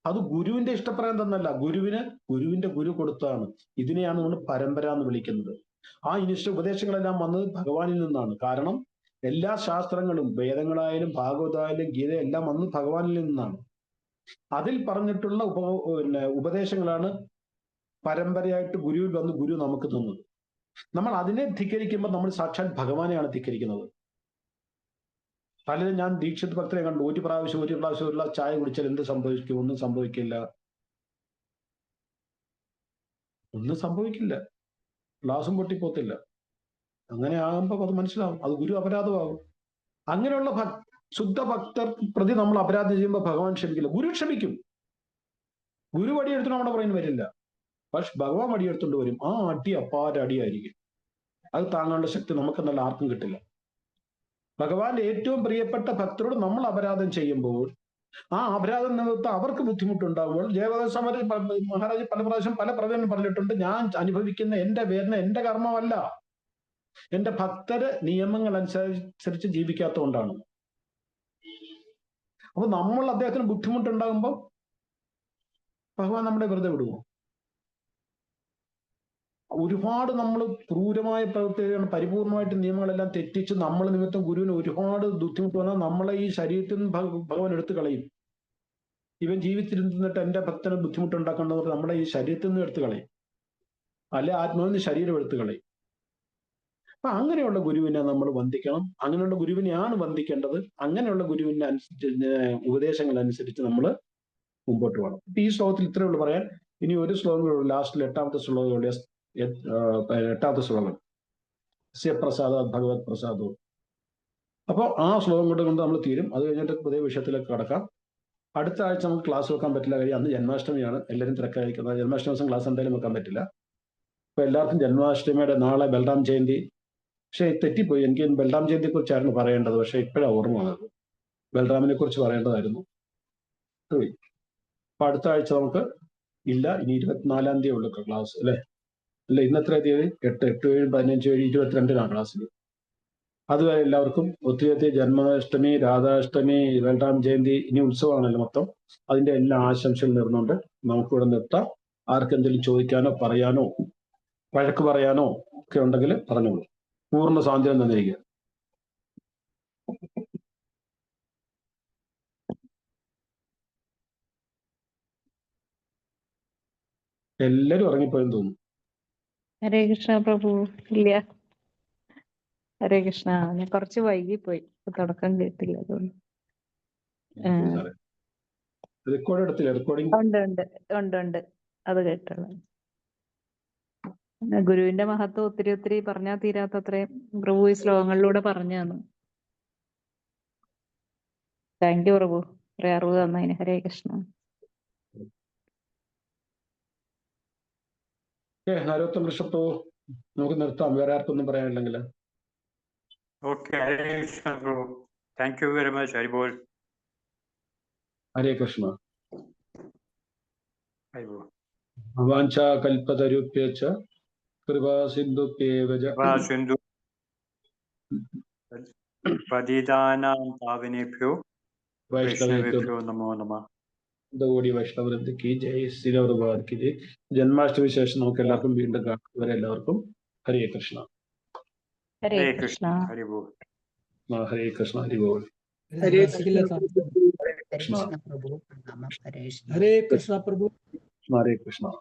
അത് ഗുരുവിന്റെ ഇഷ്ടപ്രകാരം തന്നല്ല, ഗുരുവിന്റെ ഗുരു കൊടുത്തതാണ്. ഇതിനെയാണ് നമ്മൾ പരമ്പര എന്ന് വിളിക്കുന്നത്. ആ ഉപദേശങ്ങളെല്ലാം വന്നത് ഭഗവാനിൽ നിന്നാണ്. കാരണം എല്ലാ ശാസ്ത്രങ്ങളും, വേദങ്ങളായാലും ഭാഗവതമായാലും ഗീത എല്ലാം വന്നത് ഭഗവാനിൽ നിന്നാണ്. അതിൽ പറഞ്ഞിട്ടുള്ള ഉപദേശങ്ങളാണ് പരമ്പരയായിട്ട് ഗുരുവിൽ വന്ന് ഗുരു നമുക്ക് തന്നത്. നമ്മൾ അതിനെ ധിക്കരിക്കുമ്പോൾ നമ്മൾ സാക്ഷാൽ ഭഗവാനെയാണ് ധിക്കരിക്കുന്നത്. പലരും, ഞാൻ ദീക്ഷിത് ഭക്തരെ കണ്ടു, ഒരു പ്രാവശ്യം ഒരു ചായ കുടിച്ചാൽ എന്ത് സംഭവിക്കും? ഒന്നും സംഭവിക്കില്ല. ഒന്നും സംഭവിക്കില്ല, ഗ്ലാസും പൊട്ടിപ്പോത്തില്ല. അങ്ങനെ ആകുമ്പോൾ അത് മനസ്സിലാവും, അത് ഗുരു അപരാധമാകും. അങ്ങനെയുള്ള ശുദ്ധ ഭക്തർ പ്രതി നമ്മൾ അപരാധം ചെയ്യുമ്പോൾ ഭഗവാൻ ക്ഷമിക്കില്ല. ഗുരു ക്ഷമിക്കും. ഗുരു വടിയെടുത്ത് നമ്മുടെ പറയുന്ന വരില്ല, പക്ഷെ ഭഗവാൻ വടിയെടുത്തോണ്ട് വരും. ആ അടി അപ്പാര അടിയായിരിക്കും. അത് താങ്ങാനുള്ള ശക്തി നമുക്കെന്നല്ല ആർക്കും കിട്ടില്ല. ഭഗവാന്റെ ഏറ്റവും പ്രിയപ്പെട്ട ഭക്തരോട് നമ്മൾ അപരാധം ചെയ്യുമ്പോൾ, ആ അപരാധം നിമിത്തം അവർക്ക് ബുദ്ധിമുട്ടുണ്ടാകുമ്പോൾ, മഹാരാജ് പല പ്രാവശ്യം പല പ്രവചനം പറഞ്ഞിട്ടുണ്ട്, ഞാൻ അനുഭവിക്കുന്ന എന്റെ വേദന എന്റെ കർമ്മമല്ല, എന്റെ ഭക്തര് നിയമങ്ങൾ അനുസരിച്ച് ജീവിക്കാത്തതുകൊണ്ടാണ്. അപ്പൊ നമ്മൾ അദ്ദേഹത്തിന് ബുദ്ധിമുട്ടുണ്ടാകുമ്പോൾ ഭഗവാൻ നമ്മളെ വെറുതെ വിടുമോ? ഒരുപാട് നമ്മൾ ക്രൂരമായ പ്രവൃത്തിയാണ്, പരിപൂർണമായിട്ട് നിയമങ്ങളെല്ലാം തെറ്റിച്ച് നമ്മൾ നിമിത്തം ഗുരുവിന് ഒരുപാട് ബുദ്ധിമുട്ട് വന്നാൽ നമ്മളെ ഈ ശരീരത്തിൽ നിന്ന് ഭഗവാൻ എടുത്തു കളയും. ഇവൻ ജീവിച്ചിരുന്നിട്ട് എന്റെ ഭക്തന് ബുദ്ധിമുട്ടുണ്ടാക്കേണ്ടവർ നമ്മുടെ ഈ ശരീരത്തിൽ നിന്ന് എടുത്തു കളയും, അല്ലെ ആത്മാവിൽ നിന്ന് ശരീരം എടുത്തു കളയും. അപ്പൊ അങ്ങനെയുള്ള ഗുരുവിനെ നമ്മൾ വന്ദിക്കണം. അങ്ങനെയുള്ള ഗുരുവിനെയാണ് വന്ദിക്കേണ്ടത്. അങ്ങനെയുള്ള ഗുരുവിന്റെ ഉപദേശങ്ങൾ അനുസരിച്ച് നമ്മൾ മുമ്പോട്ട് പോകണം. ഈ ശ്ലോകത്തിൽ ഇത്രയേ ഉള്ളൂ പറയാൻ. ഇനി ഒരു ശ്ലോകം ലാസ്റ്റിൽ 8ാമത്തെ ശ്ലോകം, 8ാമത്തെ ശ്ലോകം, പ്രസാദ ഭഗവത് പ്രസാദവും. അപ്പോൾ ആ ശ്ലോകം കൊണ്ട് നമ്മൾ തീരും. അത് കഴിഞ്ഞിട്ട് പുതിയ വിഷയത്തിലേക്ക് കടക്കാം. അടുത്ത ആഴ്ച നമുക്ക് ക്ലാസ് വെക്കാൻ പറ്റില്ല, കാര്യം അന്ന് ജന്മാഷ്ടമിയാണ്, എല്ലാവരും തിരക്കായിരിക്കുന്നത്. ജന്മാഷ്ടമി ദിവസം ക്ലാസ് എന്തായാലും വെക്കാൻ പറ്റില്ല. അപ്പൊ എല്ലാവർക്കും ജന്മാഷ്ടമിയുടെ നാളെ ബൽറാം ജയന്തി. പക്ഷെ തെറ്റിപ്പോയി, എനിക്ക് ബൽറാം ജയന്തിയെ കുറിച്ചായിരുന്നു പറയേണ്ടത്, പക്ഷെ ഇപ്പോഴാണ് ഓർമ്മ വന്നത്. ബൽറാമിനെ കുറിച്ച് പറയേണ്ടതായിരുന്നു. അപ്പൊ അടുത്ത ആഴ്ച നമുക്ക് ഇല്ല. ഇനി 24-ാം തീയതി ഉള്ളു ക്ലാസ്, അല്ലെ? അല്ല, ഇന്നത്ര തീയതി 8, 7, 15, 22 ക്ലാസ്സിൽ. അതുവരെ എല്ലാവർക്കും ഒത്തിരി ജന്മാഷ്ടമി, രാധാഷ്ടമി, ബൽറാം ജയന്തി, ഇനി ഉത്സവമാണല്ലോ മൊത്തം. അതിന്റെ എല്ലാ ആശംസകളും നേർന്നുകൊണ്ട് നമുക്കിവിടെ നിർത്താം. ആർക്കെന്തെങ്കിലും ചോദിക്കാനോ പറയാനോ വഴക്ക് പറയാനോ ഒക്കെ ഉണ്ടെങ്കിൽ പറഞ്ഞോളൂ. പൂർണ്ണ സ്വാതന്ത്ര്യം തന്നിരിക്കുക. എല്ലാരും ഉറങ്ങിപ്പോയെന്ന് തോന്നുന്നു. ഹരേ കൃഷ്ണ പ്രഭു. ഇല്ല, ഹരേ കൃഷ്ണ. ഞാൻ കുറച്ച് വൈകിപ്പോയി, തുടക്കം കേട്ടില്ല. അതുകൊണ്ട് റെക്കോർഡ് എടുത്തില്ല? റെക്കോർഡിംഗ് ഉണ്ട്, അത് കേട്ടുള്ളൂ. ഗുരുവിന്റെ മഹത്വം ഒത്തിരി പറഞ്ഞാൽ തീരാത്തത്രയും പ്രഭു ഈ ശ്ലോകങ്ങളിലൂടെ പറഞ്ഞു തന്നു. താങ്ക് യു പ്രഭു, കുറെ അറിവ് തന്നതിന്. ഹരേ കൃഷ്ണ. നരോത്തം കൃഷ്ണപ്പോ നമുക്ക് നിർത്താം, വേറെ ആർക്കൊന്നും പറയാനില്ലെങ്കിൽ. ഓക്കെ, ഹരേ കൃഷ്ണ പ്രഭു. Thank you very much. ഹരിബോൾ. ഹരേ കൃഷ്ണ. ഹരിബോൾ. വാഞ്ചാകൽപതരുഭ്യശ്ച കൃപാസിന്ധുഭ്യേവ ച സിന്ധു പതിതാനാം പാവനേഭ്യോ വൈഷ്ണവേഭ്യോ നമോ നമഃ. കൂടി വൈഷ്ണവൃന്ദ കി ജയ്, ശ്രീരവൃപാദ് കി ജയ്. ജന്മാഷ്ടമി ശേഷം നമുക്ക് എല്ലാവർക്കും വീണ്ടും കാണുന്നവരെ എല്ലാവർക്കും ഹരേ കൃഷ്ണ. ഹരേ ഹരേ കൃഷ്ണ. കൃഷ്ണ. ഹരി ബോൾ. ഹരേ കൃഷ്ണ. ഹരി ബോൾ. हरे कृष्ण प्रभु കൃഷ്ണ. प्रभु प्रणाम हरे कृष्ण हरे कृष्ण प्रभु. ഹരേ കൃഷ്ണ.